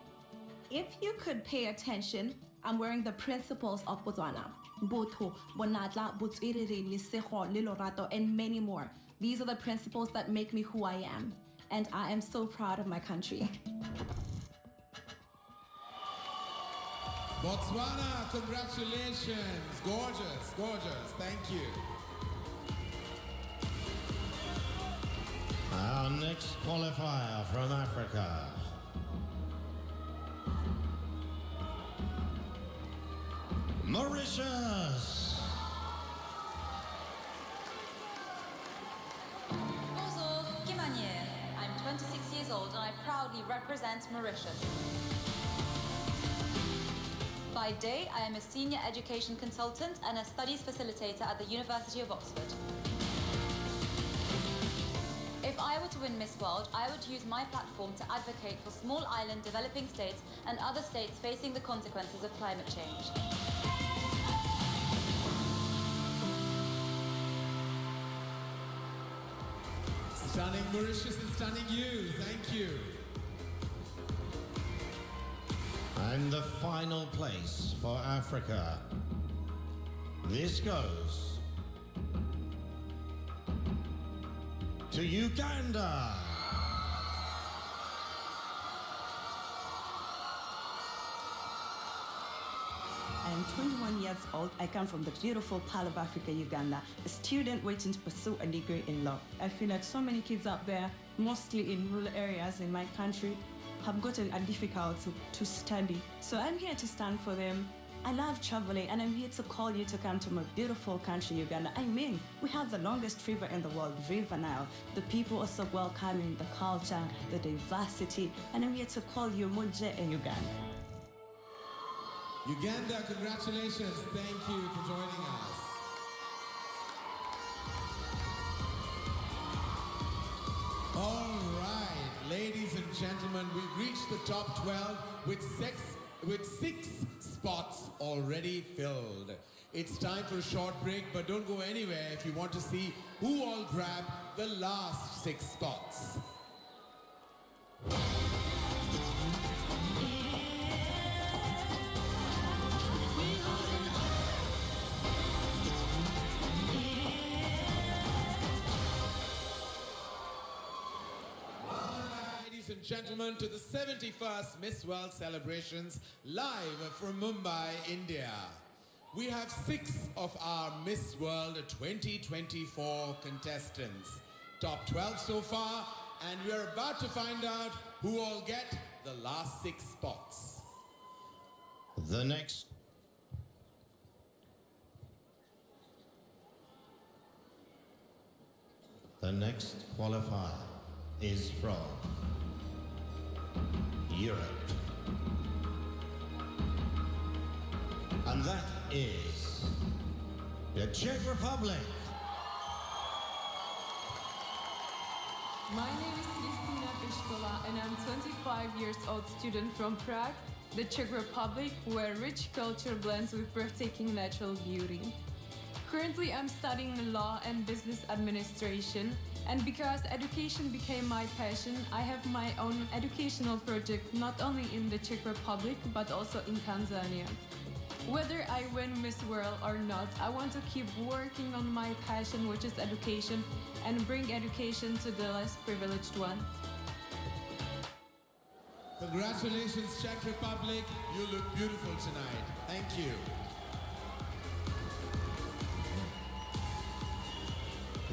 If you could pay attention, I'm wearing the principles of Botswana. Botho, Bonatla, Botswerere, Lesego, Lelorato, and many more. These are the principles that make me who I am. And I am so proud of my country. Botswana, congratulations. Gorgeous, gorgeous. Thank you. our next qualifier from Africa. Mauritius. Bonjour, Kimanier. I'm 26 years old and I proudly represent Mauritius. By day, I am a senior education consultant and a studies facilitator at the University of Oxford. If I were to win Miss World, I would use my platform to advocate for small island developing states and other states facing the consequences of climate change. Stunning Mauritius and stunning you. Thank you. And the final place for Africa. This goes to Uganda. I am 21 years old. I come from the beautiful Pearl of Africa, Uganda, a student waiting to pursue a degree in law. I feel like so many kids out there, mostly in rural areas in my country, have gotten a difficulty to study. So I'm here to stand for them. I love traveling, and I'm here to call you to come to my beautiful country, Uganda. I mean, we have the longest river in the world, River Nile. The people are so welcoming, the culture, the diversity, and I'm here to call you Muje in Uganda. Uganda, congratulations. Thank you for joining us. All right, ladies and gentlemen, we've reached the top 12 with six spots already filled. It's time for a short break, but don't go anywhere if you want to see who all grabbed the last 6 spots. Ladies and gentlemen, to the 71st Miss World celebrations live from Mumbai, India. We have 6 of our Miss World 2024 contestants. Top 12 so far, and we're about to find out who all get the last 6 spots. The next qualifier is from Europe. And that is the Czech Republic. My name is Kristina Piškola and I'm 25 years old student from Prague, the Czech Republic, where rich culture blends with breathtaking natural beauty. Currently, I'm studying law and business administration, and because education became my passion, I have my own educational project not only in the Czech Republic, but also in Tanzania. Whether I win Miss World or not, I want to keep working on my passion, which is education, and bring education to the less privileged ones. Congratulations, Czech Republic. You look beautiful tonight. Thank you.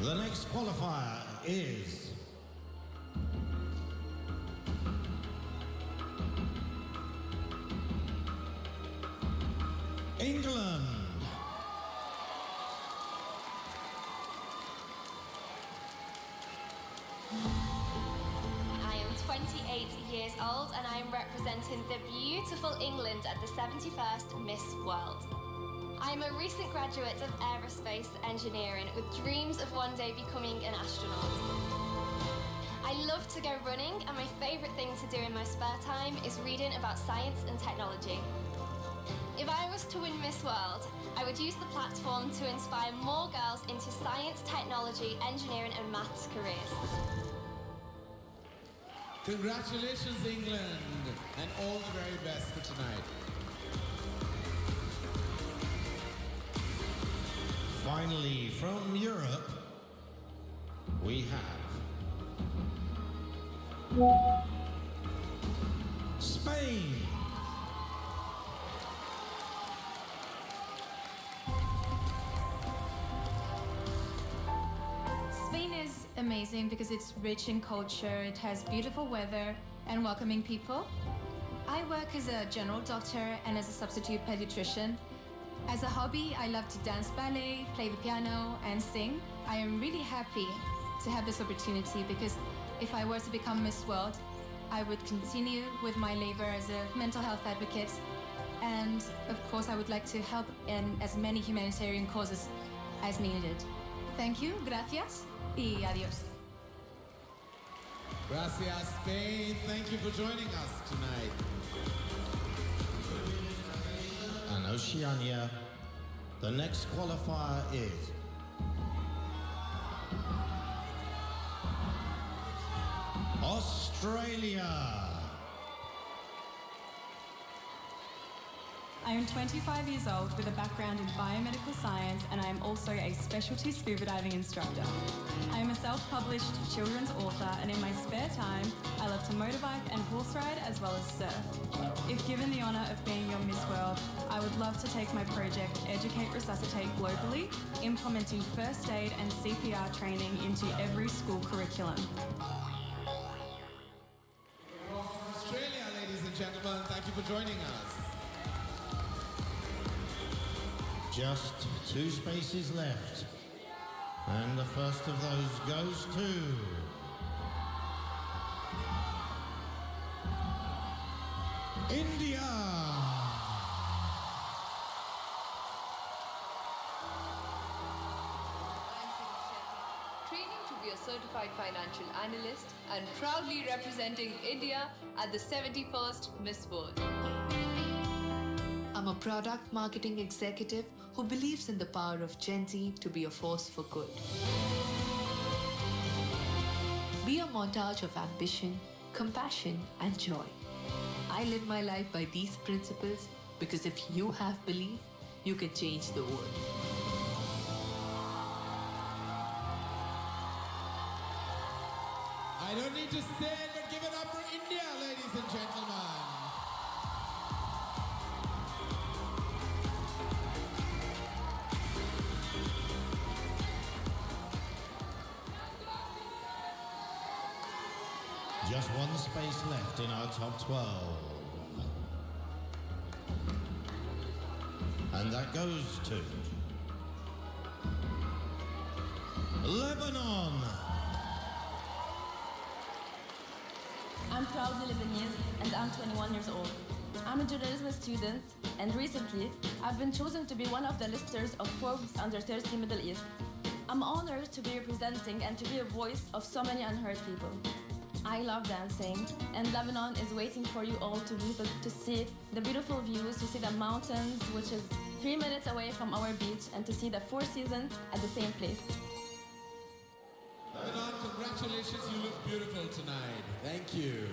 The next qualifier is England. I am 28 years old and I am representing the beautiful England at the 71st Miss World. I'm a recent graduate of aerospace engineering with dreams of one day becoming an astronaut. I love to go running and my favourite thing to do in my spare time is reading about science and technology. If I was to win Miss World, I would use the platform to inspire more girls into science, technology, engineering and maths careers. Congratulations, England, and all the very best for tonight. Finally, from Europe, we have Spain. Spain is amazing because it's rich in culture, it has beautiful weather and welcoming people. I work as a general doctor and as a substitute pediatrician. As a hobby, I love to dance ballet, play the piano, and sing. I am really happy to have this opportunity because if I were to become Miss World, I would continue with my labor as a mental health advocate. And of course, I would like to help in as many humanitarian causes as needed. Thank you, gracias, y adios. Gracias, Spain. Thank you for joining us tonight. And Oceania, the next qualifier is Australia. I am 25 years old with a background in biomedical science and I am also a specialty scuba diving instructor. I am a self-published children's author and in my spare time, I love to motorbike and horse ride as well as surf. If given the honour of being your Miss World, I would love to take my project Educate Resuscitate globally, implementing first aid and CPR training into every school curriculum. Australia, ladies and gentlemen, thank you for joining us. Just 2 spaces left. And the first of those goes to India. Training to be a certified financial analyst and proudly representing India at the 71st Miss World. I'm a product marketing executive who believes in the power of Gen Z to be a force for good. Be a montage of ambition, compassion, and joy. I live my life by these principles because if you have belief, you can change the world. I don't need to say it, but give it up for India, ladies and gentlemen. Just 1 space left in our top 12. And that goes to Lebanon. I'm proudly Lebanese and I'm 21 years old. I'm a journalism student and recently I've been chosen to be one of the listers of Forbes Under 30 Middle East. I'm honored to be representing and to be a voice of so many unheard people. I love dancing and Lebanon is waiting for you all to be able to see the beautiful views, to see the mountains, which is 3 minutes away from our beach, and to see the 4 seasons at the same place. Lebanon, congratulations, you look beautiful tonight. Thank you.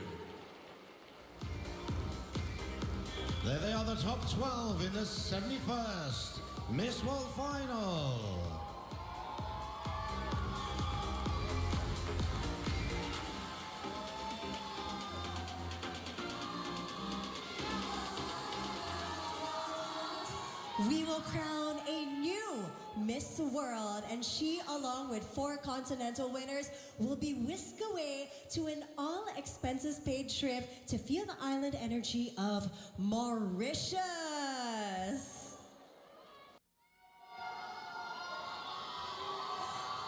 There they are, the top 12 in the 71st Miss World Final. We will crown a new Miss World, and she, along with 4 continental winners, will be whisked away to an all-expenses-paid trip to feel the island energy of Mauritius.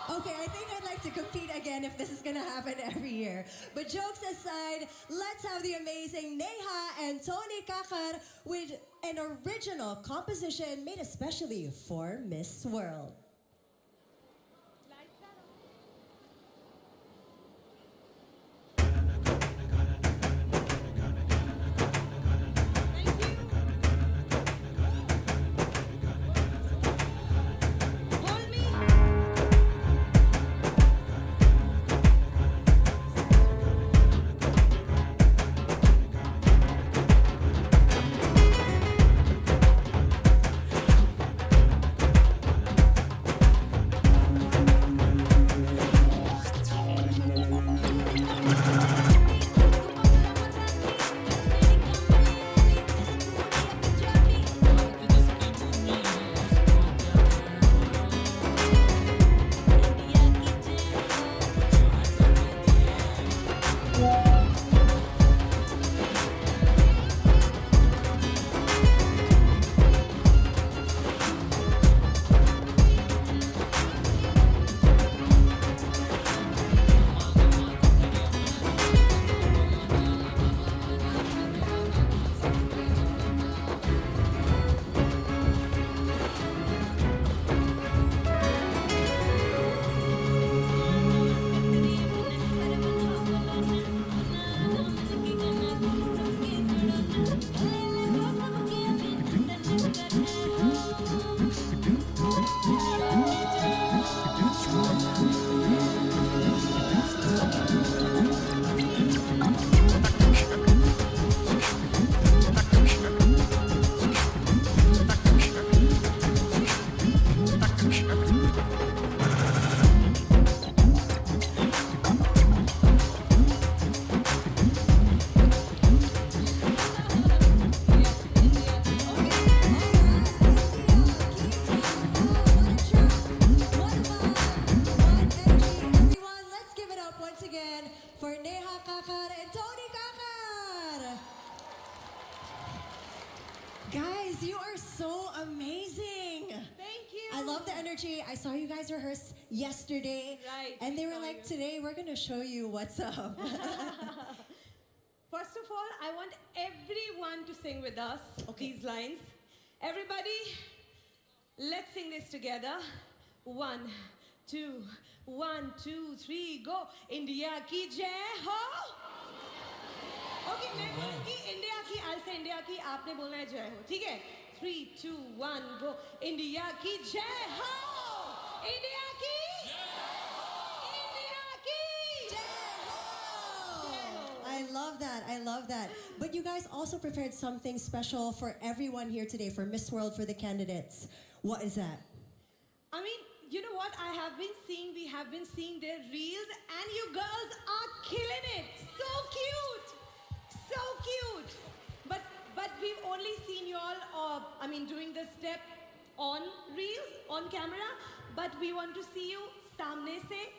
Okay, I think I'd like to compete again if this is gonna happen every year. But jokes aside, let's have the amazing Neha and Tony Kakar with an original composition made especially for Miss World. Guys, you are so amazing. Thank you. I love the energy. I saw you guys rehearse yesterday. Right. And they were like, today we're going to show you what's up. First of all, I want everyone to sing with us these lines. Everybody, let's sing this together. 1, 2, 1, 2, 3, go. India ki jai ho. Okay, मैं बोलूँगी India की, I'll say India की, आपने बोलना है जय हो, ठीक है? 3, 2, 1, go. इंडिया की जय हो. इंडिया की. इंडिया की. I love that. I love that. But you guys also prepared something special for everyone here today, for Miss World, for the candidates. What is that? I mean, you know what? we have been seeing their reels, and you girls are killing it. So cute. So cute. But we've only seen you all, doing the step on reels, on camera. But we want to see you samne se,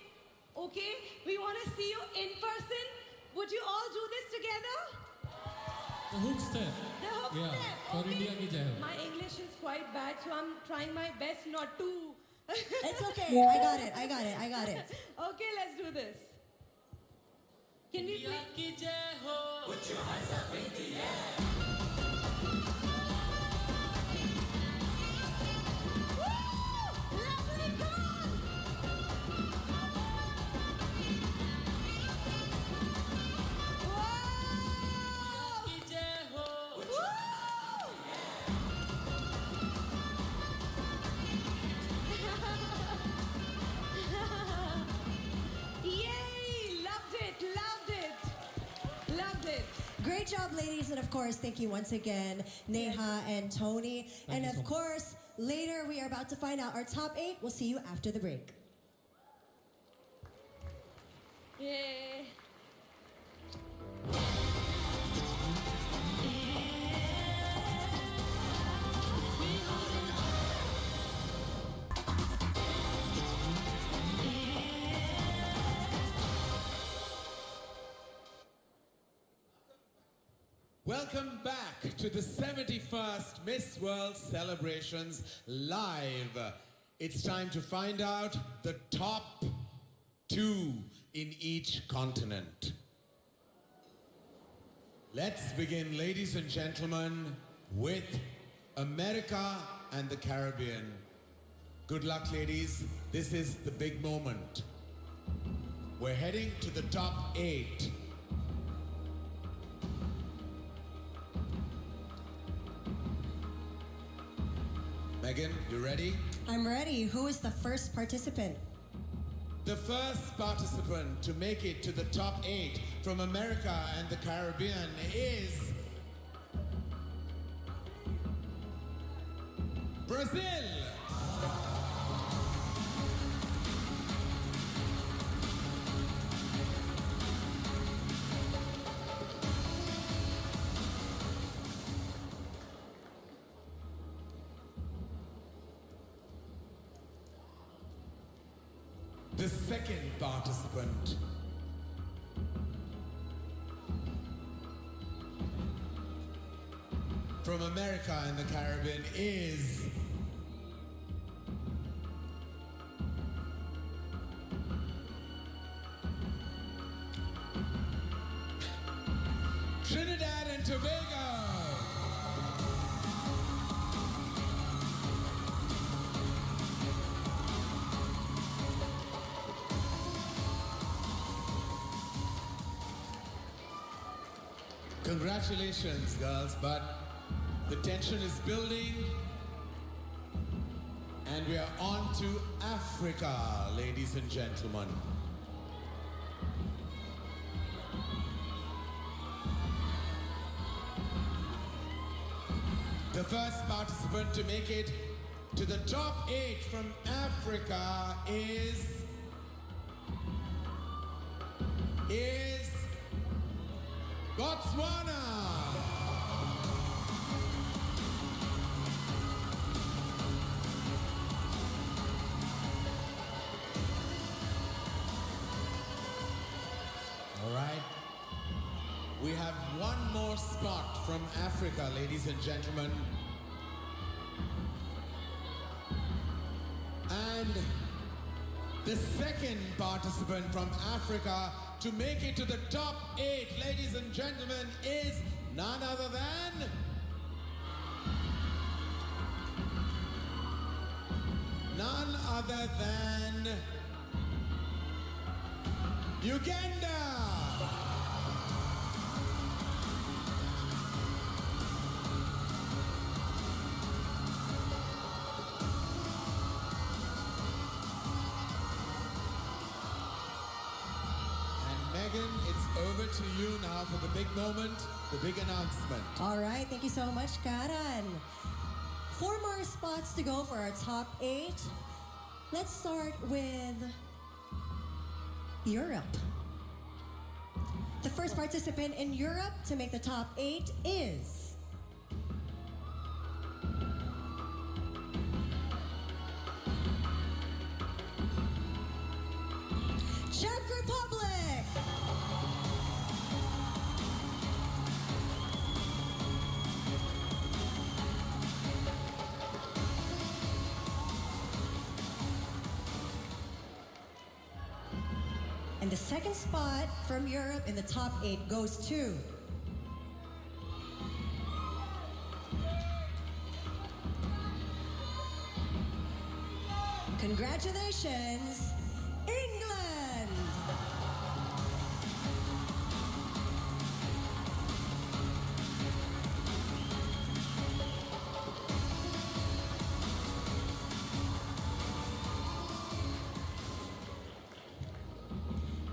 okay? We want to see you in person. Would you all do this together? The hook step. The hook step. For Okay. India ki jai ho. My English is quite bad, so I'm trying my best not to. It's okay. I got it. Okay, let's do this. Can we play? Put your hands up in the air. Yay! Loved it. Great job, ladies, and of course, thank you once again, Neha and Tony. And of course, later we are about to find out our top 8. We'll see you after the break. Yay. Welcome back to the 71st Miss World celebrations live. It's time to find out the top 2 in each continent. Let's begin, ladies and gentlemen, with America and the Caribbean. Good luck, ladies. This is the big moment. We're heading to the top 8. Megan, you ready? I'm ready. Who is the first participant? The first participant to make it to the top 8 from America and the Caribbean is Brazil. The second participant from America and the Caribbean is Trinidad and Tobago. Congratulations, girls, but the tension is building and we are on to Africa, ladies and gentlemen. The first participant to make it to the top 8 from Africa is Bostwana. All right. We have one more spot from Africa, ladies and gentlemen. And the second participant from Africa to make it to the top 8, ladies and gentlemen, is none other than Uganda. Megan, it's over to you now for the big moment, the big announcement. All right, thank you so much, Karan. 4 more spots to go for our top 8. Let's start with Europe. The first participant in Europe to make the top 8 is Czech Republic. And the second spot from Europe in the top 8 goes to congratulations, England!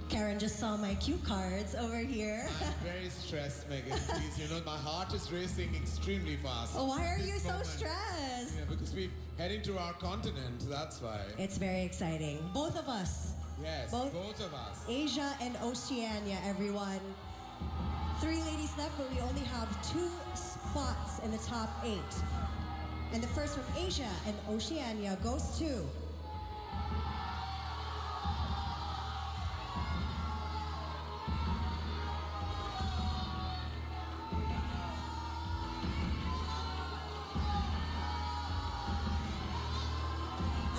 Karen, Everyone just saw my cue cards over here. I'm very stressed, Megan. Please, you know, my heart is racing extremely fast. Oh, why are This you so moment. stressed? Yeah, because we're heading to our continent, that's why. It's very exciting. Both of us. Yes, both of us. Asia and Oceania, everyone. 3 ladies left, but we only have 2 spots in the top 8. And the first from Asia and Oceania goes to...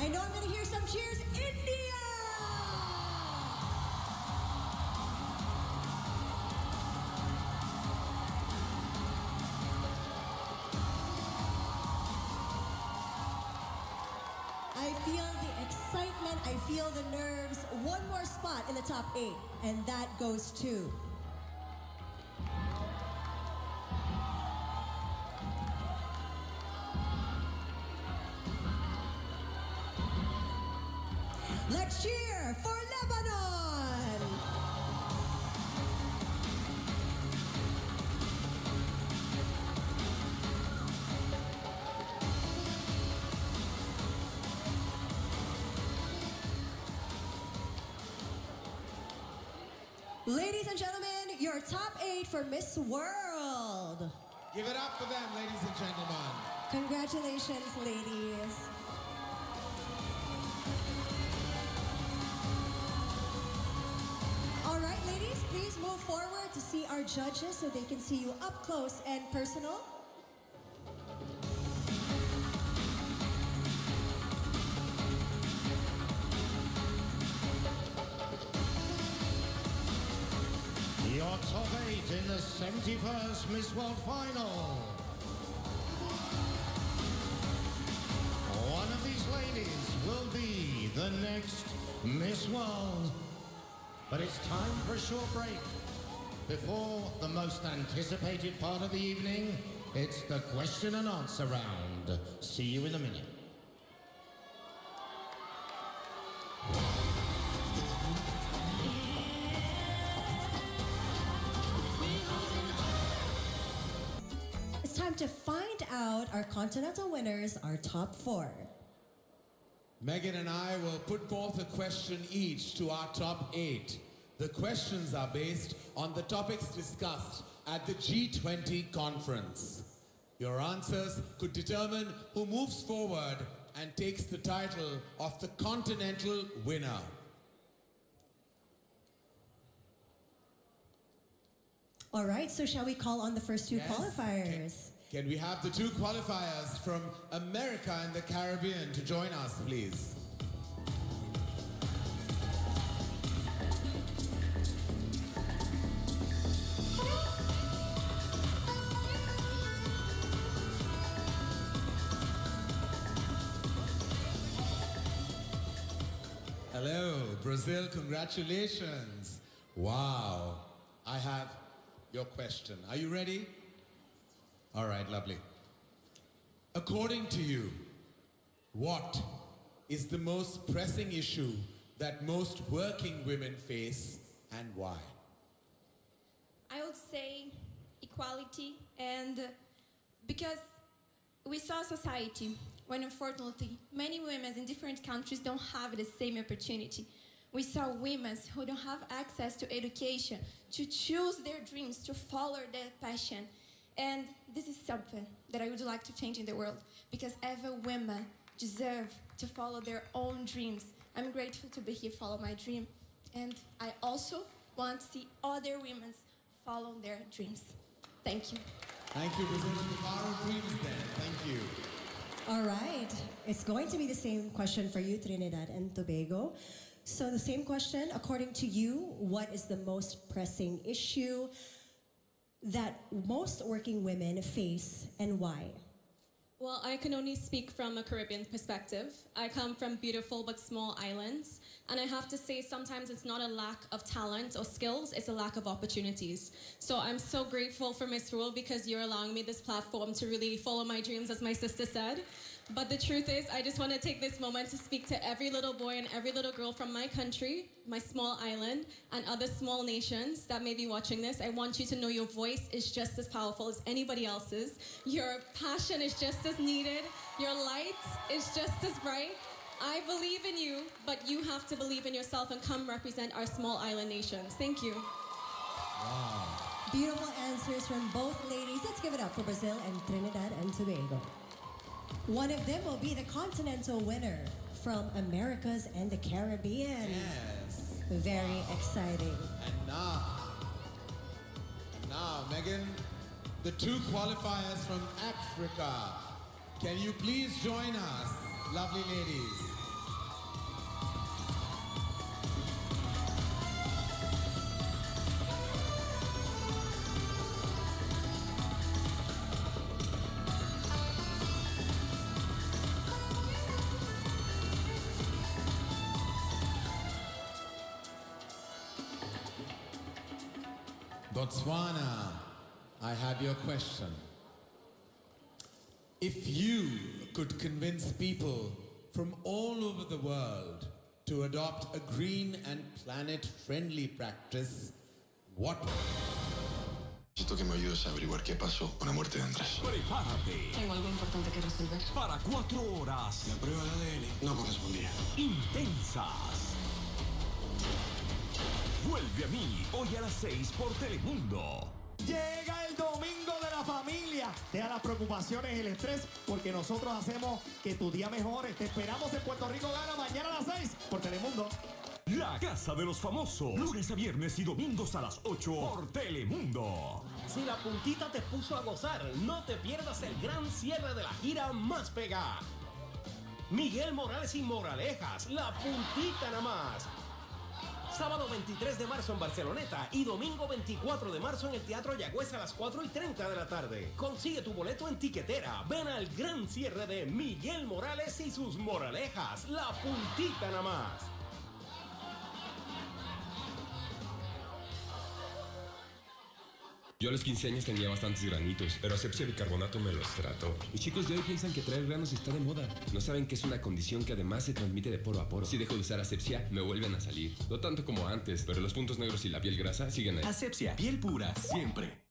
I know I'm going to hear some cheers. India! I feel the excitement. I feel the nerves. One more spot in the top 8, and that goes to... Let's cheer for Lebanon! Ladies and gentlemen, your top 8 for Miss World. Give it up for them, ladies and gentlemen. Congratulations, ladies. All right, ladies, please move forward to see our judges so they can see you up close and personal. Your top 8 in the 71st Miss World Final. One of these ladies will be the next Miss World. But it's time for a short break. Before the most anticipated part of the evening, it's the question and answer round. See you in a minute. It's time to find out our continental winners, our top 4. Megan and I will put forth a question each to our top 8. The questions are based on the topics discussed at the G20 conference. Your answers could determine who moves forward and takes the title of the continental winner. All right, so shall we call on the first 2 qualifiers? Can we have the 2 qualifiers from America and the Caribbean to join us, please? Hello, Brazil, congratulations. Wow. I have your question. Are you ready? All right, lovely. According to you, what is the most pressing issue that most working women face and why? I would say equality, and because we saw a society when unfortunately many women in different countries don't have the same opportunity. We saw women who don't have access to education, to choose their dreams, to follow their passion. And this is something that I would like to change in the world, because every woman deserves to follow their own dreams. I'm grateful to be here, follow my dream. And I also want to see other women follow their dreams. Thank you. Thank you, Brazil. Our dreams then. Thank you. All right, it's going to be the same question for you, Trinidad and Tobago. So the same question, according to you, what is the most pressing issue that most working women face and why? Well, I can only speak from a Caribbean perspective. I come from beautiful but small islands, and I have to say sometimes it's not a lack of talent or skills, it's a lack of opportunities. So I'm so grateful for Miss World because you're allowing me this platform to really follow my dreams, as my sister said. But the truth is, I just want to take this moment to speak to every little boy and every little girl from my country, my small island, and other small nations that may be watching this. I want you to know your voice is just as powerful as anybody else's. Your passion is just as needed. Your light is just as bright. I believe in you, but you have to believe in yourself and come represent our small island nations. Thank you. Wow. Beautiful answers from both ladies. Let's give it up for Brazil and Trinidad and Tobago. One of them will be the continental winner from Americas and the Caribbean. Yes. Very exciting. And now, Megan, the two qualifiers from Africa. Can you please join us, lovely ladies? Bostwana, I have your question. If you could convince people from all over the world to adopt a green and planet-friendly practice, what? Necesito que me ayudes a averiguar qué pasó con la muerte de Andrés. Prepárate. Tengo algo importante que resolver. Para 4 horas. La prueba de ADN no correspondía. Intensas. Vuelve a mí, hoy a las 6 por Telemundo. Llega el domingo de la familia. Deja las preocupaciones y el estrés porque nosotros hacemos que tu día mejore. Te esperamos en Puerto Rico Gana mañana a las 6 por Telemundo. La Casa de los Famosos. Lunes a viernes y domingos a las 8 por Telemundo. Si la puntita te puso a gozar, no te pierdas el gran cierre de la gira Más Pega. Miguel Morales y Moralejas, la puntita nada más. Sábado 23 de marzo en Barceloneta y domingo 24 de marzo en el Teatro Yagüez a las 4:30 de la tarde. Consigue tu boleto en Tiquetera. Ven al gran cierre de Miguel Morales y sus Moralejas, la puntita nada más. Yo a los 15 años tenía bastantes granitos, pero asepsia bicarbonato me los trató. Los chicos de hoy piensan que traer granos está de moda. No saben que es una condición que además se transmite de poro a poro. Si dejo de usar asepsia, me vuelven a salir. No tanto como antes, pero los puntos negros y la piel grasa siguen ahí. Asepsia, piel pura, siempre.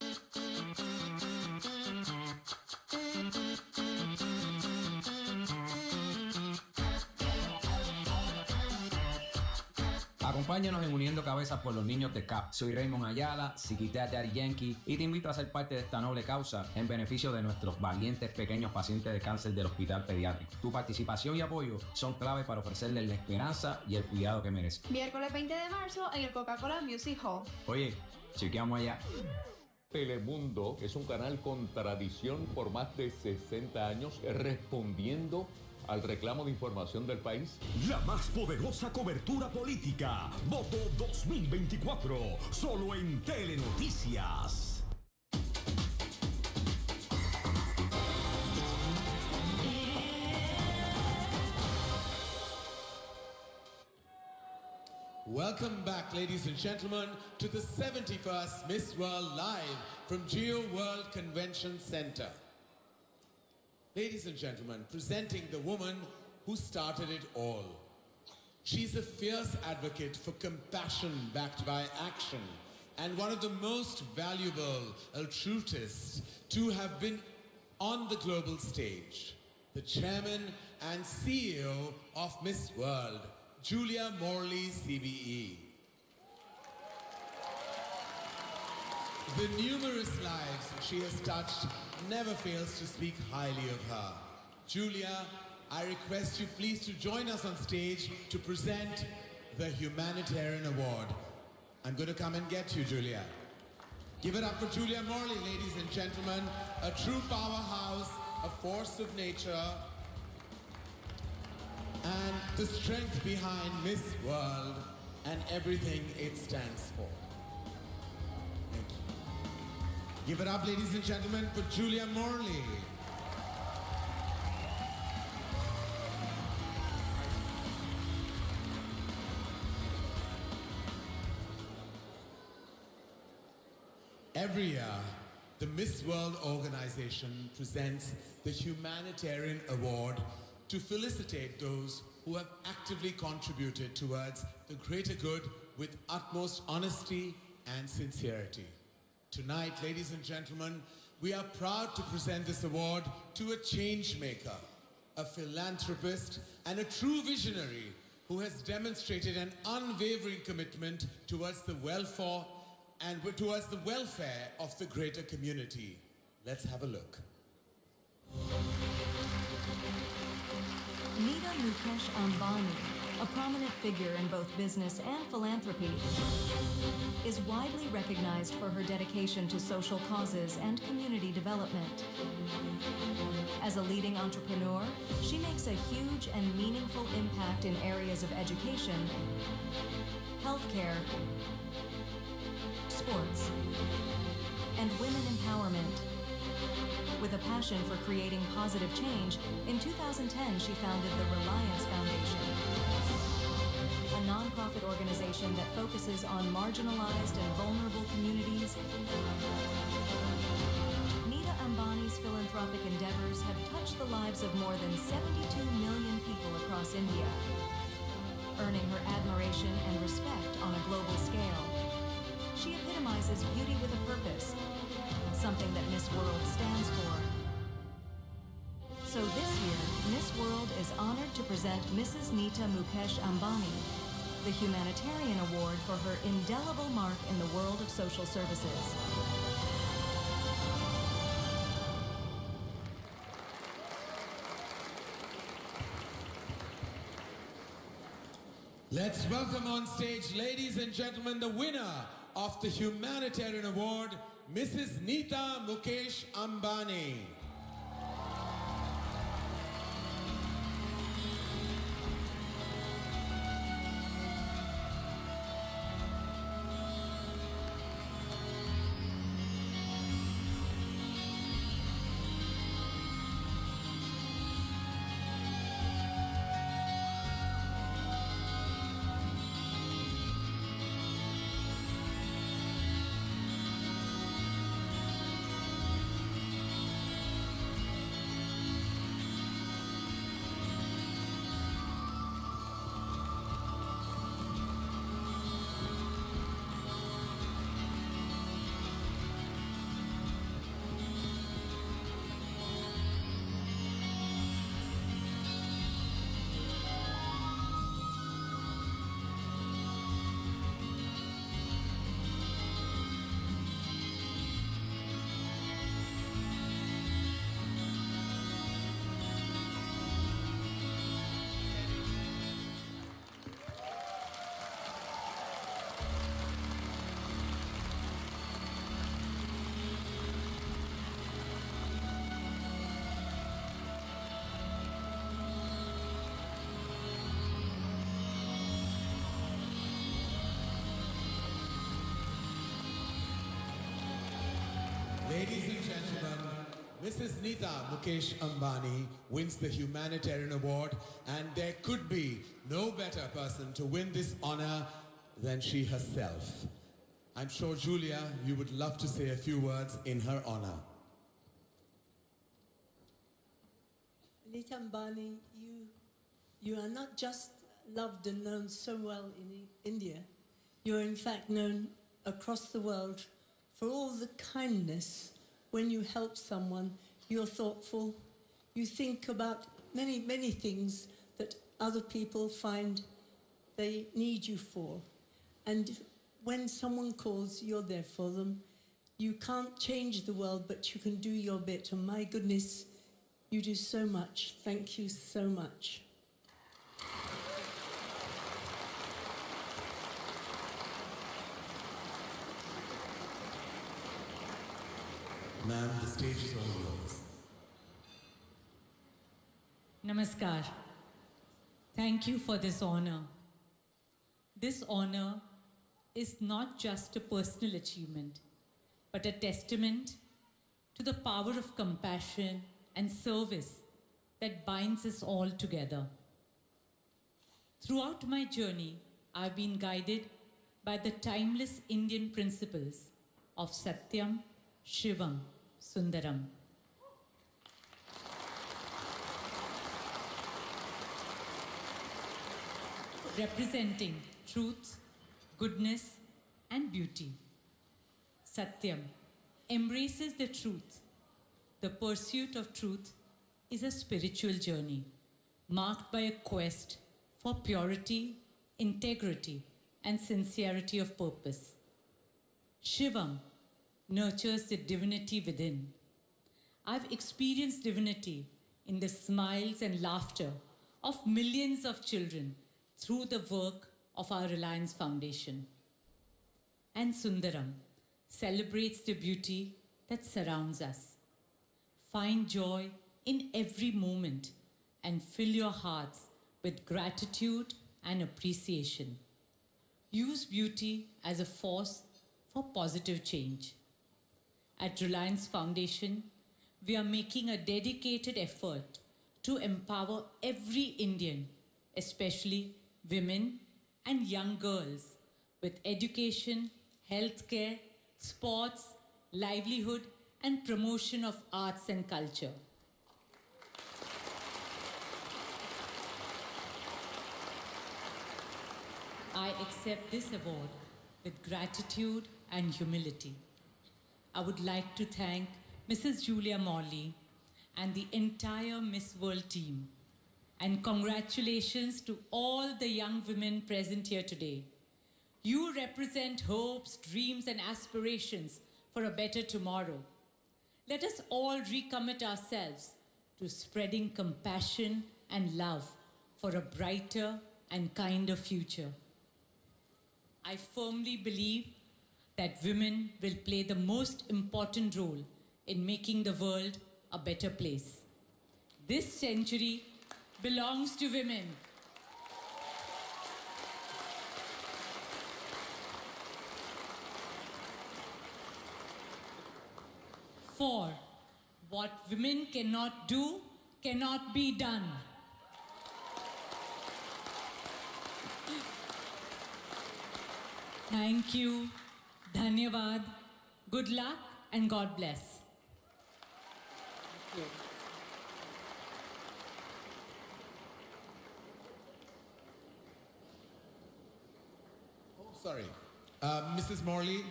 Acompáñanos en Uniendo Cabezas por los Niños de CAP. Soy Raymond Ayala, psiquiatra Daddy Yankee, y te invito a ser parte de esta noble causa en beneficio de nuestros valientes pequeños pacientes de cáncer del Hospital Pediátrico. Tu participación y apoyo son clave para ofrecerles la esperanza y el cuidado que merecen. Miércoles 20 de marzo en el Coca-Cola Music Hall. Oye, chequeamos allá. Telemundo es un canal con tradición por más de 60 años respondiendo al reclamo de información del país. La más poderosa cobertura política. Voto 2024. Solo en Telenoticias. Welcome back, ladies and gentlemen, to the 71st Miss World live from W0rld Convention Center. Ladies and gentlemen, presenting the woman who started it all. She's a fierce advocate for compassion backed by action and one of the most valuable altruists to have been on the global stage. The chairman and CEO of Miss World, Julia Morley, CBE. The numerous lives she has touched never fails to speak highly of her. Julia, I request you please to join us on stage to present the Humanitarian Award. I'm going to come and get you, Julia. Give it up for Julia Morley, ladies and gentlemen. A true powerhouse, a force of nature, and the strength behind Miss World and everything it stands for. Thank you. Give it up, ladies and gentlemen, for Julia Morley. Every year, the Miss World organization presents the Humanitarian Award to felicitate those who have actively contributed towards the greater good with utmost honesty and sincerity. Tonight, ladies and gentlemen, we are proud to present this award to a change maker, a philanthropist, and a true visionary who has demonstrated an unwavering commitment towards the welfare of the greater community. Let's have a look. Nita Mukesh Ambani, a prominent figure in both business and philanthropy, is widely recognized for her dedication to social causes and community development. As a leading entrepreneur, she makes a huge and meaningful impact in areas of education, healthcare, sports, and women empowerment. With a passion for creating positive change, in 2010 she founded the Reliance Foundation, a nonprofit organization that focuses on marginalized and vulnerable communities. Nita Ambani's philanthropic endeavors have touched the lives of more than 72 million people across India, earning her admiration and respect on a global scale. She epitomizes beauty with a purpose, something that Miss World stands for. So this year, Miss World is honored to present Mrs. Nita Mukesh Ambani the Humanitarian Award for her indelible mark in the world of social services. Let's welcome on stage, ladies and gentlemen, the winner of the Humanitarian Award, Mrs. Nita Mukesh Ambani. Ladies and gentlemen, Mrs. Nita Mukesh Ambani wins the Humanitarian Award, and there could be no better person to win this honor than she herself. I'm sure, Julia, you would love to say a few words in her honor. Nita Ambani, you are not just loved and known so well in India, you are in fact known across the world for all the kindness. When you help someone, you're thoughtful, you think about many, many things that other people find they need you for. And when someone calls, you're there for them. You can't change the world, but you can do your bit. And my goodness, you do so much. Thank you so much. Ma'am, the stage is all yours. Namaskar. Thank you for this honor. This honor is not just a personal achievement, but a testament to the power of compassion and service that binds us all together. Throughout my journey, I've been guided by the timeless Indian principles of Satyam, Shivam Sundaram. Representing truth, goodness, and beauty. Satyam embraces the truth. The pursuit of truth is a spiritual journey marked by a quest for purity, integrity, and sincerity of purpose. Shivam nurtures the divinity within. I've experienced divinity in the smiles and laughter of millions of children through the work of our Reliance Foundation. And Sundaram celebrates the beauty that surrounds us. Find joy in every moment and fill your hearts with gratitude and appreciation. Use beauty as a force for positive change. At Reliance Foundation, we are making a dedicated effort to empower every Indian, especially women and young girls, with education, healthcare, sports, livelihood, and promotion of arts and culture. I accept this award with gratitude and humility. I would like to thank Mrs. Julia Morley and the entire Miss World team, and congratulations to all the young women present here today. You represent hopes, dreams, and aspirations for a better tomorrow. Let us all recommit ourselves to spreading compassion and love for a brighter and kinder future. I firmly believe that women will play the most important role in making the world a better place. This century belongs to women. For what women cannot do cannot be done. Thank you, dhanyavad, good luck, and God bless. Thank you. Sorry. Mrs. Morley,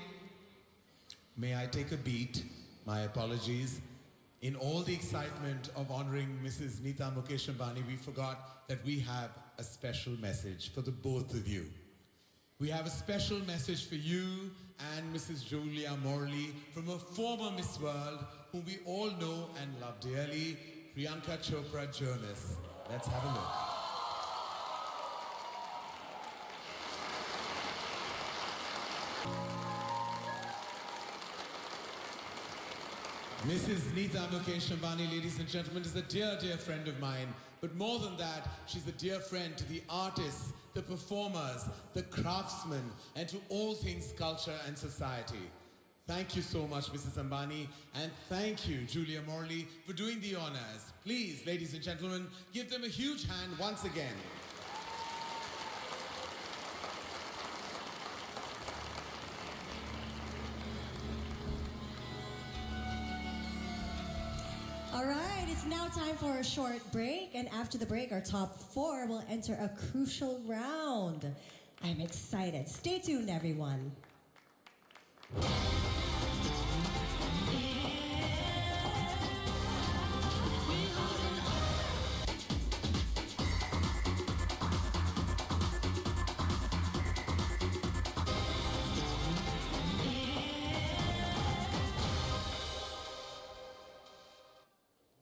may I take a beat? My apologies. In all the excitement of honoring Mrs. Neeta Mukesh Ambani, we forgot that we have a special message for the both of you. We have a special message for you and Mrs. Julia Morley from a former Miss World whom we all know and love dearly, Priyanka Chopra Jonas. Let's have a look. Mrs. Neeta Mukesh Ambani, ladies and gentlemen, is a dear, dear friend of mine. But more than that, she's a dear friend to the artists, the performers, the craftsmen, and to all things culture and society. Thank you so much, Mrs. Ambani, and thank you, Julia Morley, for doing the honors. Please, ladies and gentlemen, give them a huge hand once again. All right, it's now time for a short break, and after the break, our top four will enter a crucial round. I'm excited. Stay tuned, everyone.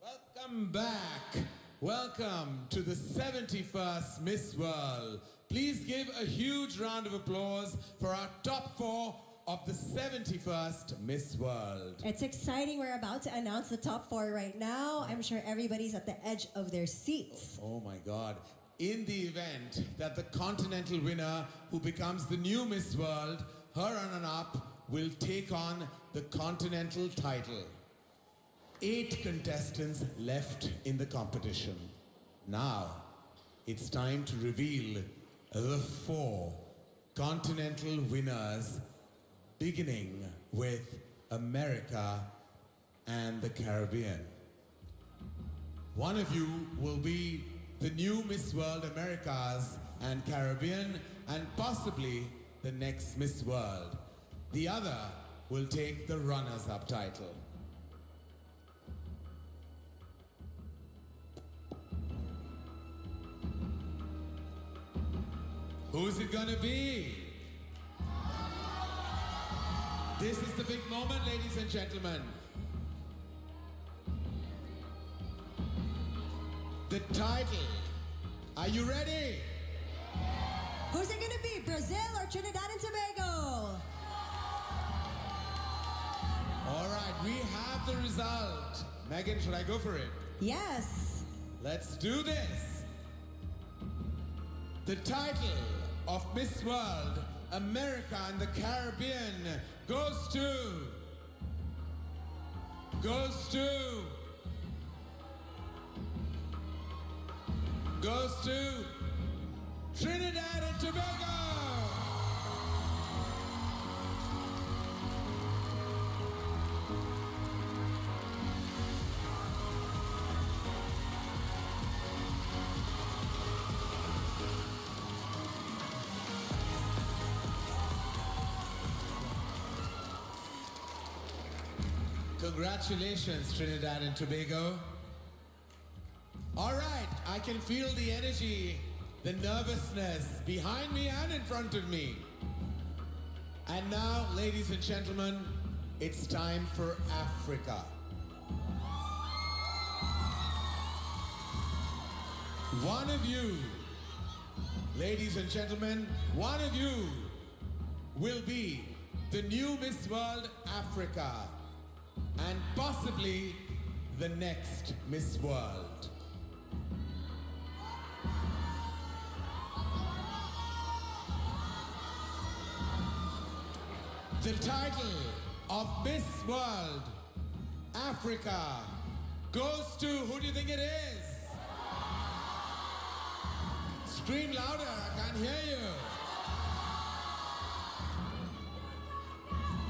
Welcome back. Welcome to the 71st Miss World. Please give a huge round of applause for our top four of the 71st Miss World. It's exciting. We're about to announce the top four right now. I'm sure everybody's at the edge of their seats. Oh my God. In the event that the continental winner who becomes the new Miss World, her runner-up will take on the continental title. 8 contestants left in the competition. Now, it's time to reveal the 4 continental winners, beginning with America, and the Caribbean. One of you will be the new Miss World Americas and Caribbean, and possibly the next Miss World. The other will take the runners-up title. Who's it gonna be? This is the big moment, ladies and gentlemen. The title. Are you ready? Who's it gonna be, Brazil or Trinidad and Tobago? All right, we have the result. Megan, should I go for it? Yes. Let's do this. The title of Miss World America and the Caribbean goes to Trinidad and Tobago. Congratulations, Trinidad and Tobago. All right, I can feel the energy, the nervousness behind me and in front of me. And now, ladies and gentlemen, it's time for Africa. One of you, ladies and gentlemen, one of you will be the new Miss World Africa and possibly the next Miss World. The title of Miss World Africa goes to, who do you think it is? Scream louder, I can't hear you.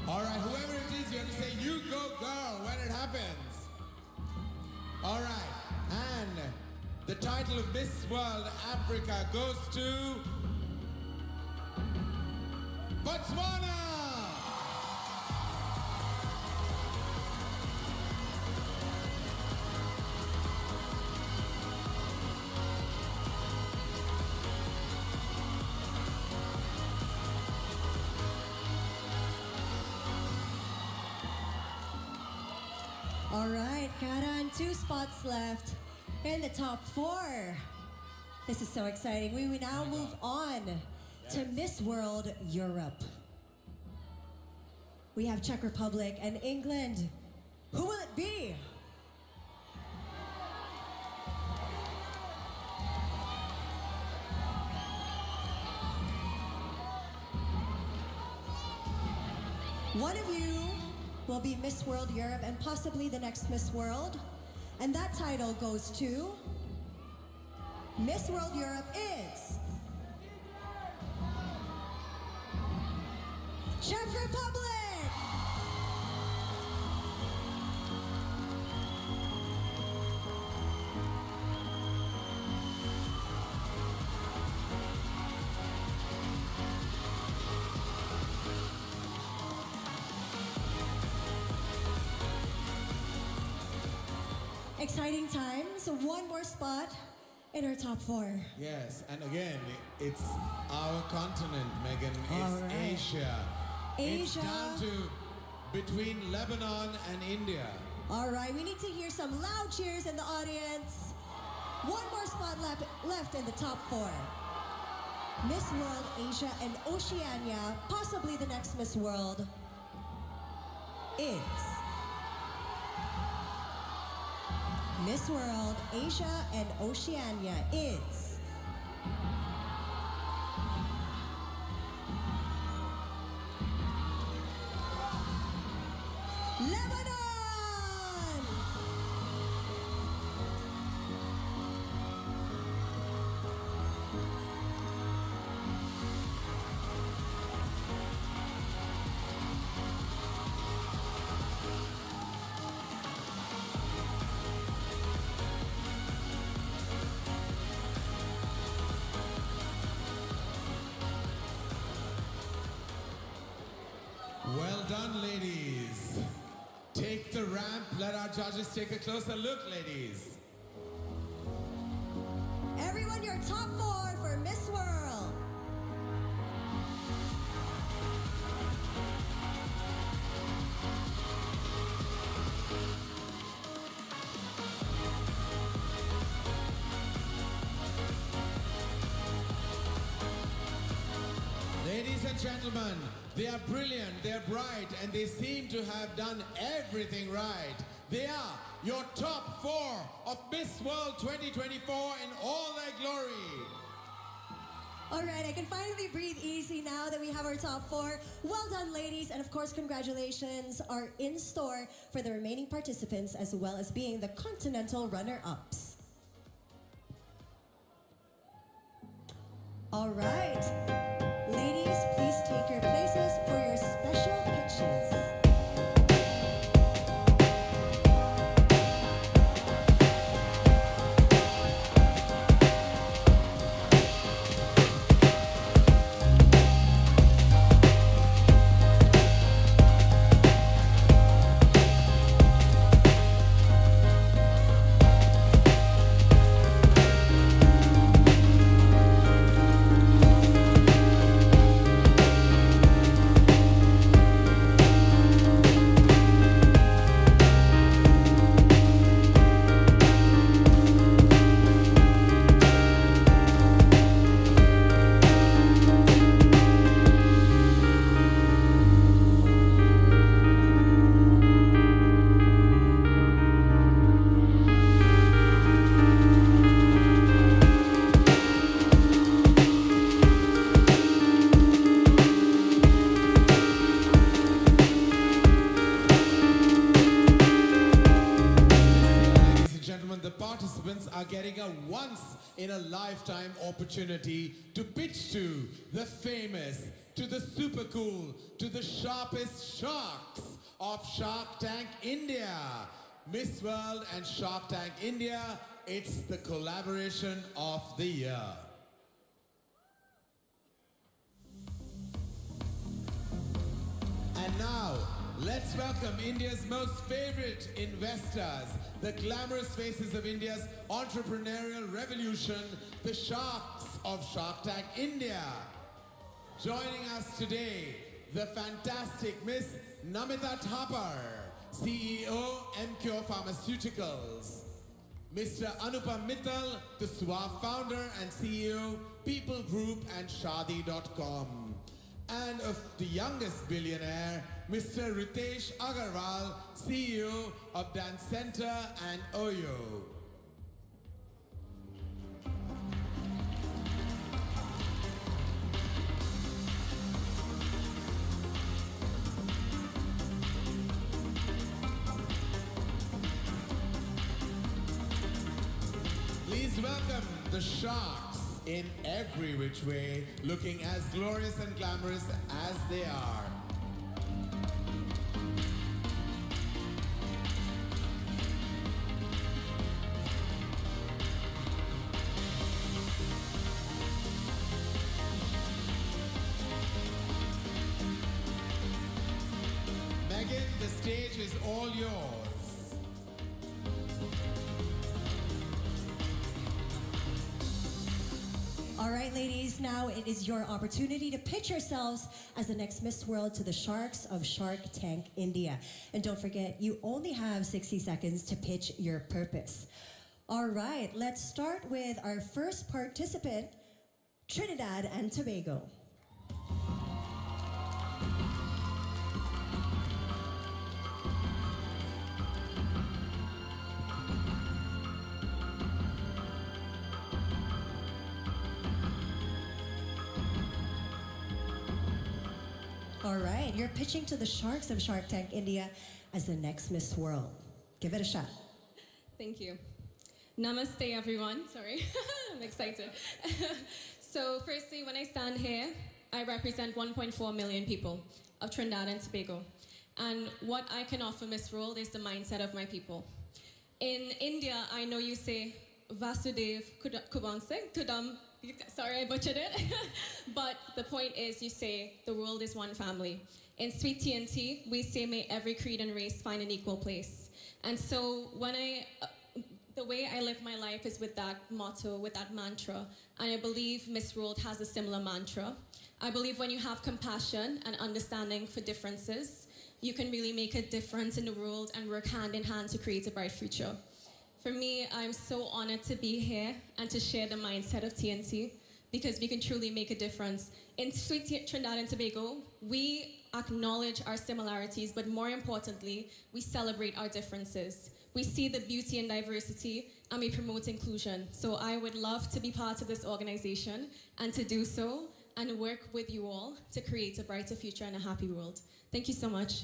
All right, whoever it is, you have to say, you go girl, when it happens. All right, and the title of Miss World Africa goes to Bostwana. All right, Karan, 2 spots left in the top 4. This is so exciting. We will now move on to Miss World Europe. We have Czech Republic and England. Who will it be? One of you will be Miss World Europe and possibly the next Miss World. And that title goes to Miss World Europe is Czech Republic. Exciting times. One more spot in our top 4. Yes, and again, it's our continent, Megan. All It's right. Asia. It's down to between Lebanon and India. All right, we need to hear some loud cheers in the audience. One more spot left in the top 4. Miss World Asia and Oceania, possibly the next Miss World, is Miss World Asia and Oceania is Lebanon! judges take a closer look, ladies. Everyone, your top 4 for Miss World. Ladies and gentlemen, they are brilliant, they're bright, and they seem to have done everything right. They are your top 4 of Miss World 2024 in all their glory. All right, I can finally breathe easy now that we have our top 4. Well done, ladies, and of course, congratulations are in store for the remaining participants as well as being the continental runner-ups. All right, ladies, please take your places for your special pitches. Are getting a once-in-a-lifetime opportunity to pitch to the famous, to the super cool, to the sharpest sharks of Shark Tank India. Miss World and Shark Tank India, it's the collaboration of the year. And now, let's welcome India's most favorite investors, the glamorous faces of India's entrepreneurial revolution, the Sharks of Shark Tank India. Joining us today, the fantastic Miss Namita Thapar, CEO, MCure Pharmaceuticals. Mr. Anupam Mittal, the Suave founder and CEO, People Group and Shadi.com. And of the youngest billionaire, Mr. Ritesh Agarwal, CEO of Dance Center and Oyo. Please welcome the Sharks in every which way, looking as glorious and glamorous as they are. Megan, the stage is all yours. All right, ladies, now it is your opportunity to pitch yourselves as the next Miss World to the Sharks of Shark Tank India. And don't forget, you only have 60 seconds to pitch your purpose. All right, let's start with our first participant, Trinidad and Tobago. All right, you're pitching to the Sharks of Shark Tank India as the next Miss World. Give it a shot. Thank you. Namaste, everyone. Sorry, I'm excited. So firstly, when I stand here, I represent 1.4 million people of Trinidad and Tobago. And what I can offer Miss World is the mindset of my people. In India, I know you say Vasudev Kudam. Sorry, I butchered it. But the point is, you say the world is one family. In Sweet TNT, we say may every creed and race find an equal place. And so the way I live my life is with that motto, with that mantra. And I believe Miss World has a similar mantra. I believe when you have compassion and understanding for differences, you can really make a difference in the world and work hand in hand to create a bright future. For me, I'm so honored to be here and to share the mindset of TNT, because we can truly make a difference. In sweet Trinidad and Tobago, we acknowledge our similarities, but more importantly, we celebrate our differences. We see the beauty and diversity, and we promote inclusion. So I would love to be part of this organization and to do so and work with you all to create a brighter future and a happy world. Thank you so much.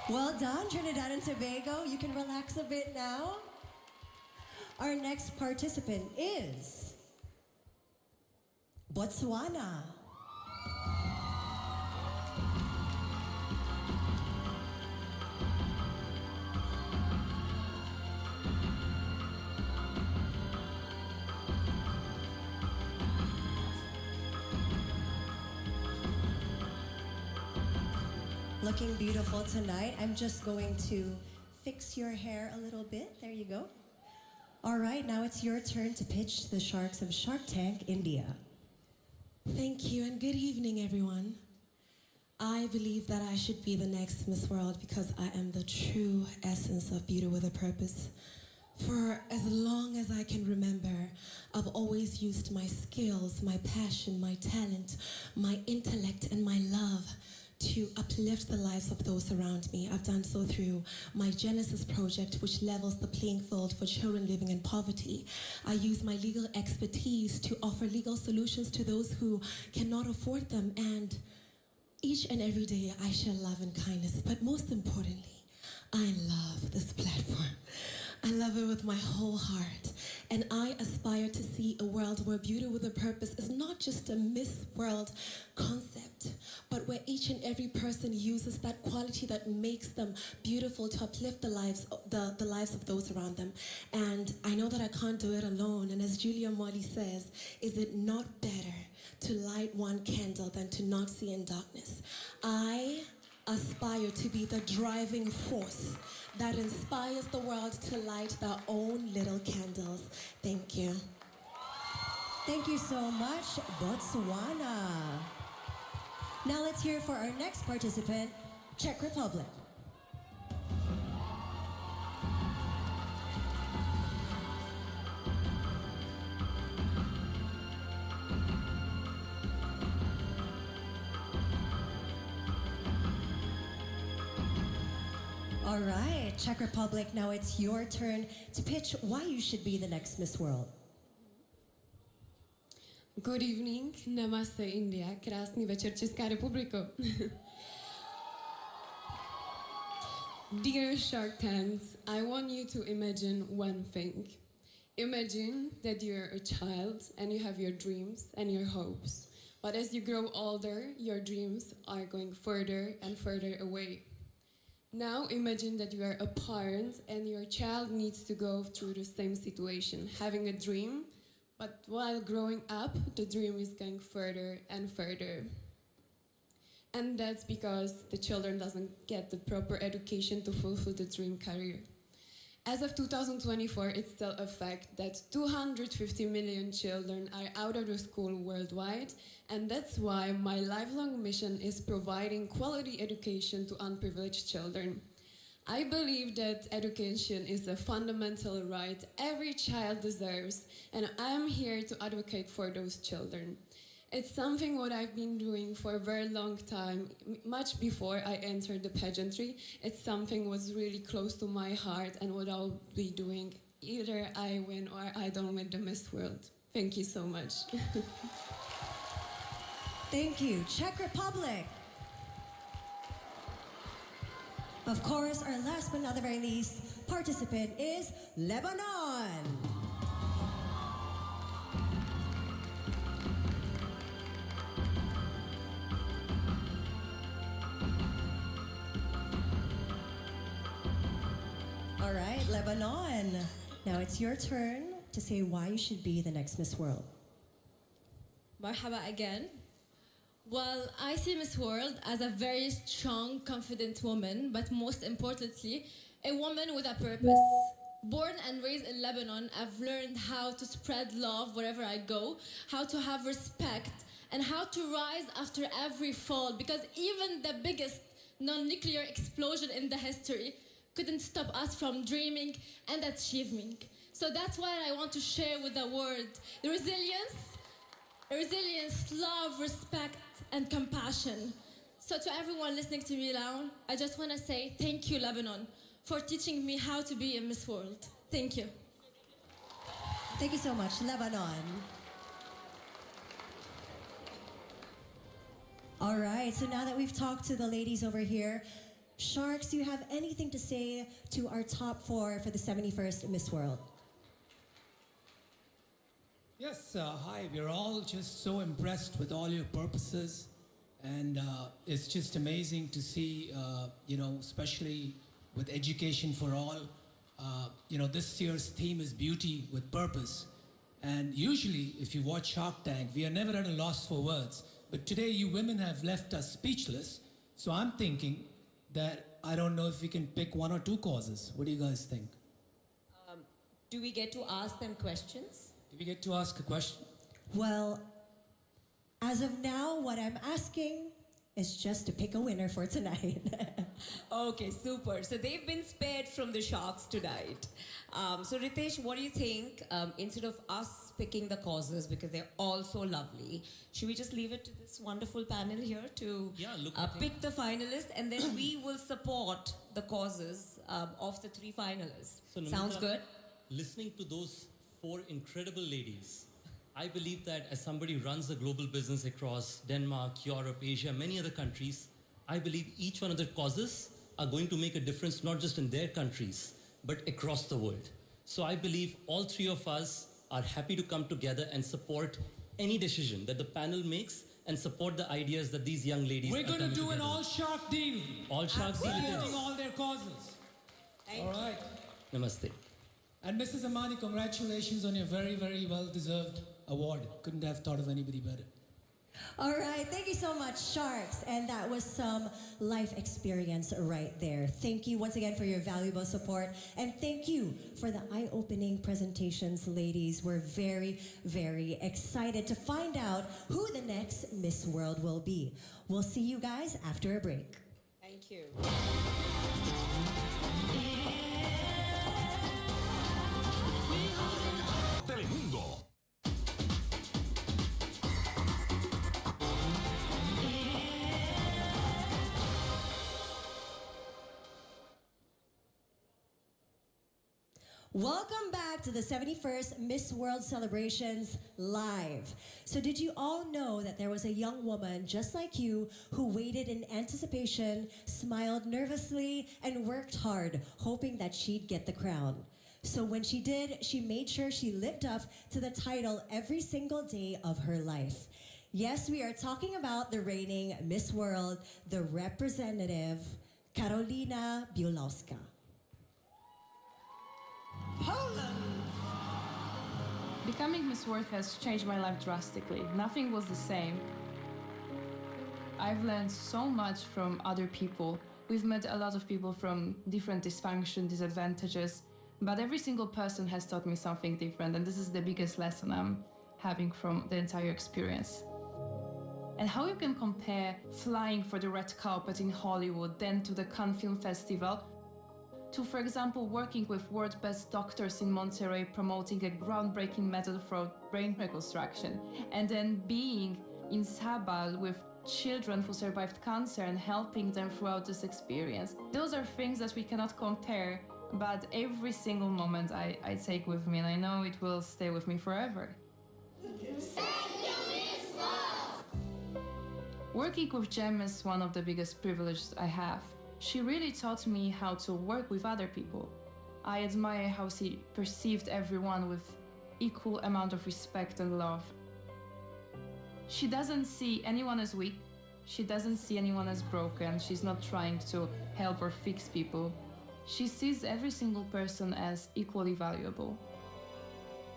Well done, Trinidad and Tobago. You can relax a bit now. Our next participant is Bostwana. Looking beautiful tonight. I'm just going to fix your hair a little bit. There you go. All right, now it's your turn to pitch the Sharks of Shark Tank India. Thank you, and good evening, everyone. I believe that I should be the next Miss World because I am the true essence of beauty with a purpose. For as long as I can remember, I've always used my skills, my passion, my talent, my intellect, and my love to uplift the lives of those around me. I've done so through my Genesis project, which levels the playing field for children living in poverty. I use my legal expertise to offer legal solutions to those who cannot afford them. And each and every day, I share love and kindness. But most importantly, I love this platform. I love it with my whole heart. And I aspire to see a world where beauty with a purpose is not just a Miss World concept, but where each and every person uses that quality that makes them beautiful to uplift the lives of those around them. And I know that I can't do it alone. And as Julia Molly says, is it not better to light one candle than to not see in darkness? I aspire to be the driving force that inspires the world to light their own little candles. Thank you. Thank you so much, Bostwana. Now let's hear for our next participant, Czech Republic. All right, Czech Republic, now it's your turn to pitch why you should be the next Miss World. Good evening, namaste India, krásný večer Česká republiko. Dear Shark Tanks, I want you to imagine one thing. Imagine that you're a child and you have your dreams and your hopes. But as you grow older, your dreams are going further and further away. Now imagine that you are a parent and your child needs to go through the same situation, having a dream, but while growing up, the dream is going further and further. And that's because the children doesn't get the proper education to fulfill the dream career. As of 2024, it's still a fact that 250 million children are out of the school worldwide, and that's why my lifelong mission is providing quality education to unprivileged children. I believe that education is a fundamental right every child deserves, and I'm here to advocate for those children. It's something what I've been doing for a very long time, much before I entered the pageantry. It's something was really close to my heart and what I'll be doing either I win or I don't win the Miss World. Thank you so much. Thank you, Czech Republic. Of course, our last but not the very least participant is Lebanon. All right, Lebanon. Now it's your turn to say why you should be the next Miss World. Marhaba again. Well, I see Miss World as a very strong, confident woman, but most importantly, a woman with a purpose. Born and raised in Lebanon, I've learned how to spread love wherever I go, how to have respect, and how to rise after every fall, because even the biggest non-nuclear explosion in the history couldn't stop us from dreaming and achieving. So that's what I want to share with the world. The resilience, love, respect, and compassion. So to everyone listening to me now, I just want to say thank you, Lebanon, for teaching me how to be a Miss World. Thank you. Thank you so much, Lebanon. All right, so now that we've talked to the ladies over here, Sharks, do you have anything to say to our top 4 for the 71st Miss World? Yes, hi. We're all just so impressed with all your purposes. And it's just amazing to see, especially with education for all. This year's theme is beauty with purpose. And usually, if you watch Shark Tank, we are never at a loss for words. But today, you women have left us speechless. So I'm thinking that I don't know if we can pick 1 or 2 causes. What do you guys think? Do we get to ask them questions? Do we get to ask a question? Well, as of now, what I'm asking is just to pick a winner for tonight. Okay, super. So they've been spared from the sharks tonight. So Ritesh, what do you think? Instead of us picking the causes, because they're all so lovely, should we just leave it to this wonderful panel here to pick the finalists, and then we will support the causes of the 3 finalists? So, Sounds good? Listening to those 4 incredible ladies, I believe that as somebody who runs a global business across Denmark, Europe, Asia, many other countries, I believe each one of their causes are going to make a difference, not just in their countries, but across the world. So I believe all 3 of us are happy to come together and support any decision that the panel makes and support the ideas that these young ladies We're are going to do together. an all-shark deal. All-shark deal it is. Supporting all their causes. All right. Namaste. And Mrs. Amani, congratulations on your very, very well-deserved award. Couldn't have thought of anybody better. All right, thank you so much, Sharks. And that was some life experience right there. Thank you once again for your valuable support. And thank you for the eye-opening presentations, ladies. We're very, very excited to find out who the next Miss World will be. We'll see you guys after a break. Thank you. Telemundo. Welcome back to the 71st Miss World Celebrations live. So did you all know that there was a young woman just like you who waited in anticipation, smiled nervously, and worked hard, hoping that she'd get the crown? So when she did, she made sure she lived up to the title every single day of her life. Yes, we are talking about the reigning Miss World, the representative, Karolina Bielowska. Becoming Miss World has changed my life drastically. Nothing was the same. I've learned so much from other people. We've met a lot of people from different dysfunction, disadvantages, but every single person has taught me something different, and this is the biggest lesson I'm having from the entire experience. And how you can compare flying for the red carpet in Hollywood, then to the Cannes Film Festival, to, for example, working with world best doctors in Monterrey promoting a groundbreaking method for brain reconstruction, and then being in Sabal with children who survived cancer and helping them throughout this experience. Those are things that we cannot compare, but every single moment I take with me, and I know it will stay with me forever. Working with Jem is one of the biggest privileges I have. She really taught me how to work with other people. I admire how she perceived everyone with equal amount of respect and love. She doesn't see anyone as weak. She doesn't see anyone as broken. She's not trying to help or fix people. She sees every single person as equally valuable.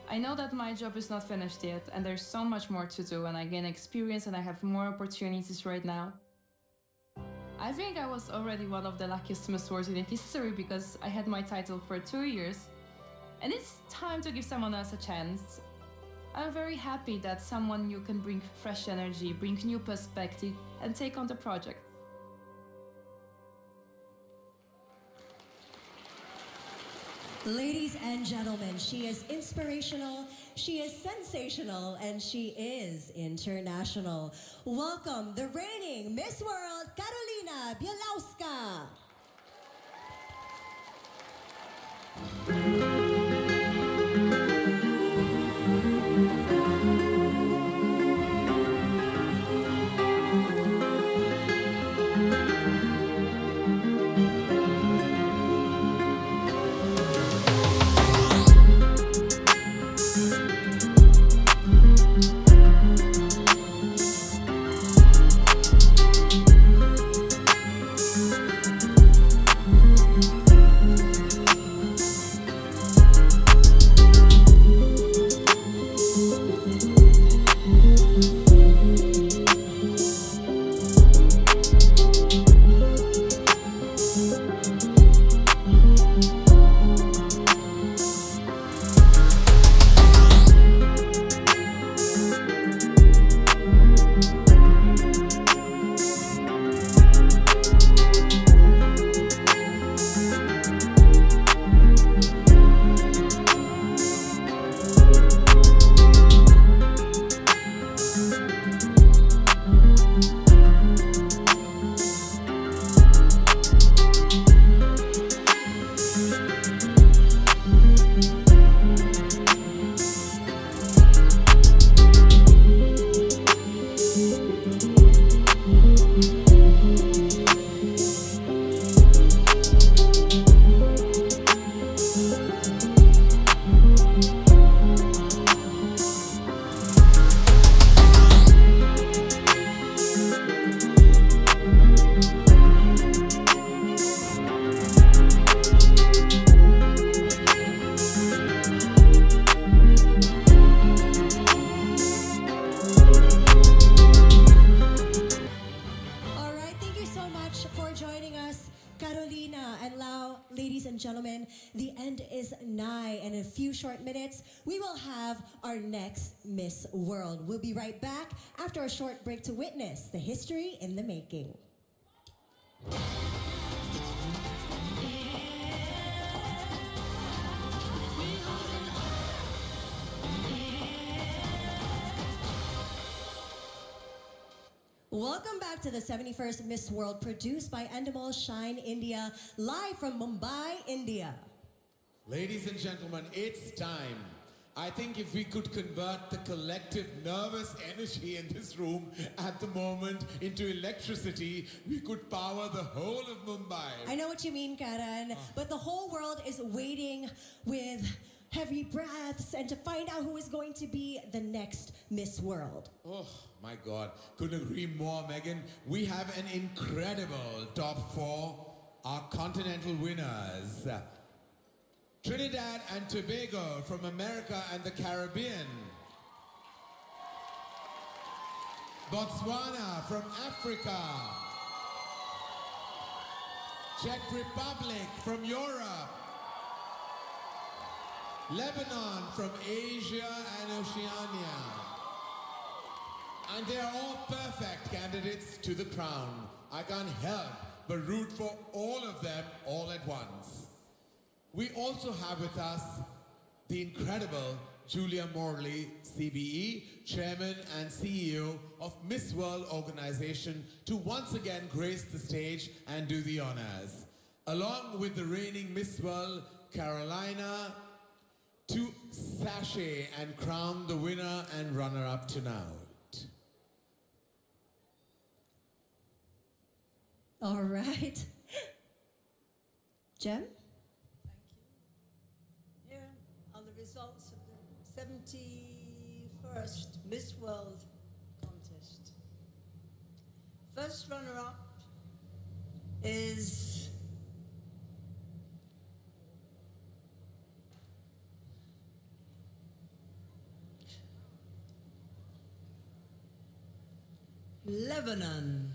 I know that my job is not finished yet, and there's so much more to do, and I gain experience and I have more opportunities right now. I think I was already one of the luckiest Miss World in history because I had my title for 2 years. And it's time to give someone else a chance. I'm very happy that someone new can bring fresh energy, bring new perspective, and take on the project. Ladies and gentlemen, she is inspirational, she is sensational, and she is international. Welcome the reigning Miss World, Karolina Bielawska. The end is nigh, and in a few short minutes, we will have our next Miss World. We'll be right back after a short break to witness the history in the making. Welcome back to the 71st Miss World, produced by Endemol Shine India, live from Mumbai, India. Ladies and gentlemen, it's time. I think if we could convert the collective nervous energy in this room at the moment into electricity, we could power the whole of Mumbai. I know what you mean, Karan, but the whole world is waiting with heavy breaths and to find out who is going to be the next Miss World. Oh my God, couldn't agree more, Megan. We have an incredible top four, our continental winners. Trinidad and Tobago from America and the Caribbean. Bostwana from Africa. Czech Republic from Europe. Lebanon from Asia and Oceania. And they are all perfect candidates to the crown. I can't help but root for all of them all at once. We also have with us the incredible W0rld, CBE, Chairman and CEO of Miss World organization, to once again grace the stage and do the honors. Along with the reigning Miss World, Carolina, to sashay and crown the winner and runner-up tonight. All right. Jem? Results of the 71st Miss World contest. First runner-up is Lebanon.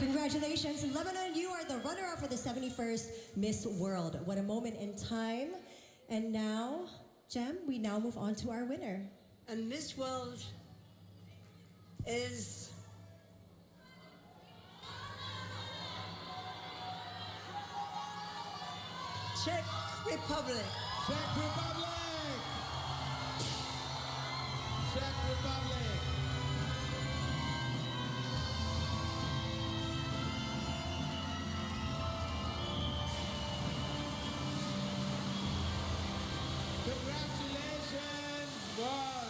Congratulations, Lebanon, you are the runner-up for the 71st Miss World. What a moment in time. And now, Jem, we now move on to our winner. And Miss World is Czech Republic. Czech Republic! Czech Republic! Congratulations, world!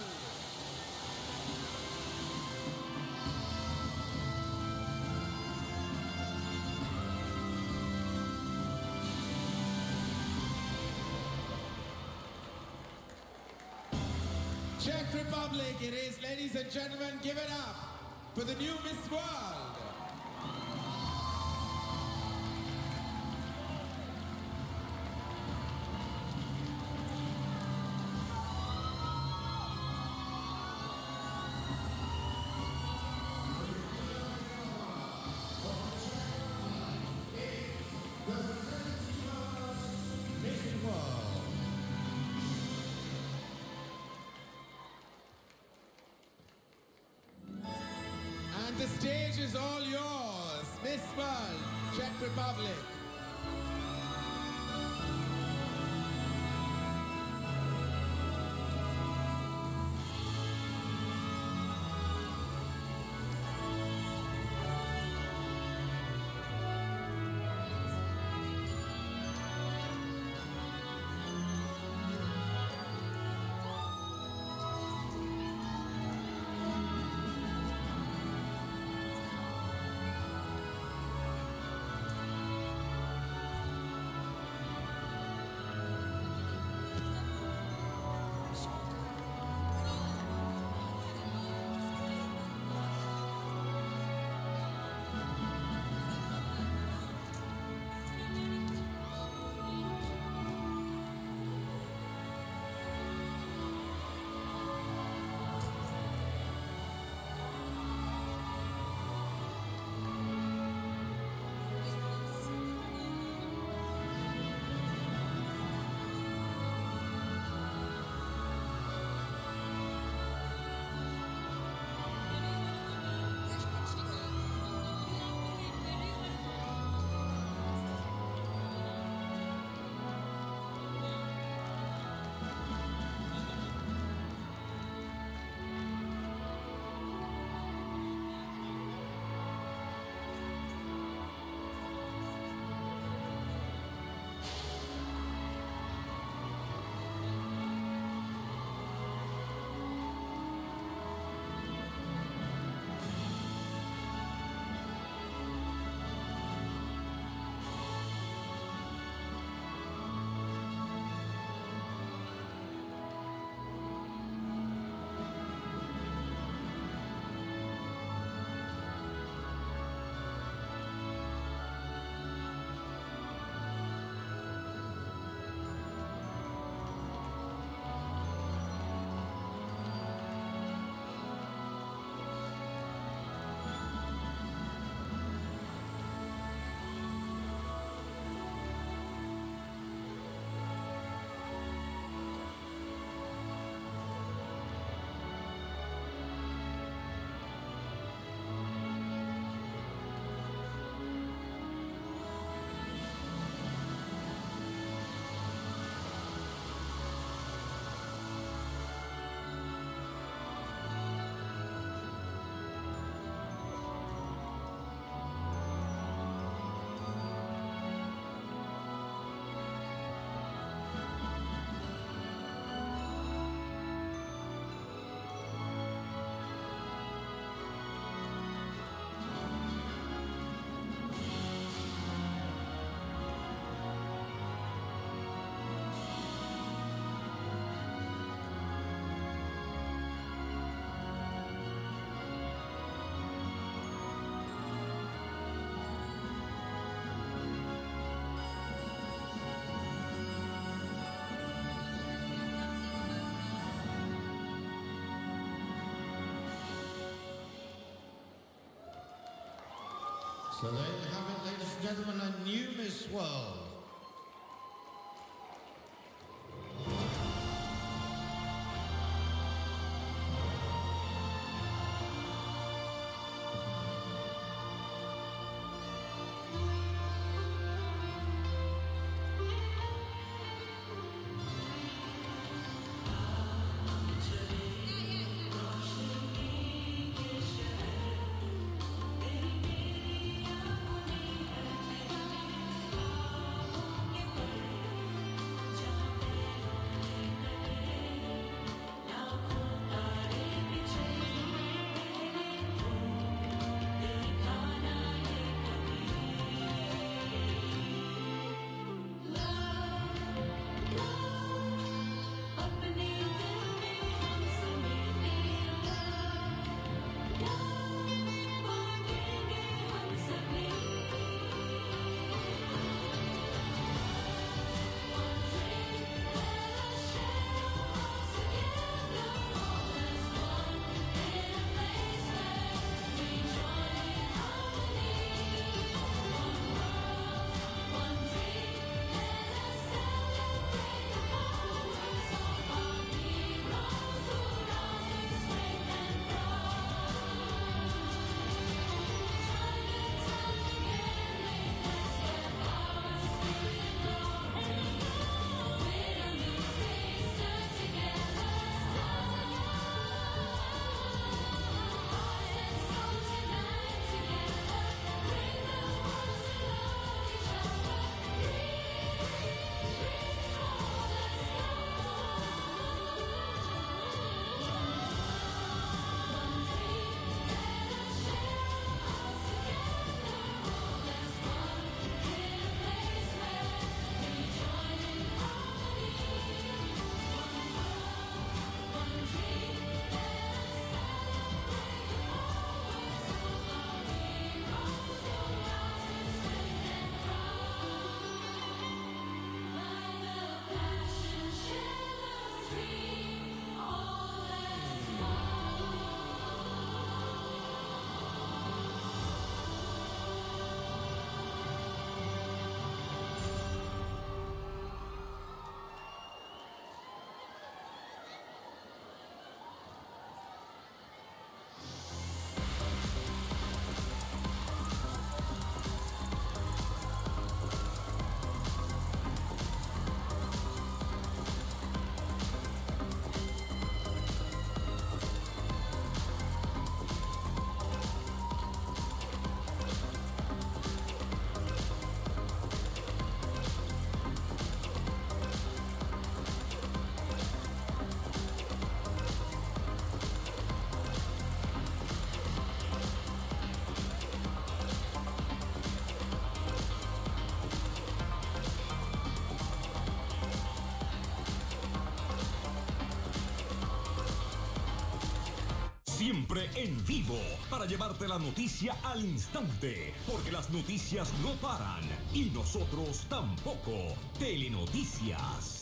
Czech Republic it is, ladies and gentlemen, give it up for the new Miss World. And the stage is all yours, Miss World, Czech Republic. So there you have it, ladies and gentlemen, a new Miss World. Siempre en vivo, para llevarte la noticia al instante, porque las noticias no paran y nosotros tampoco. Telenoticias.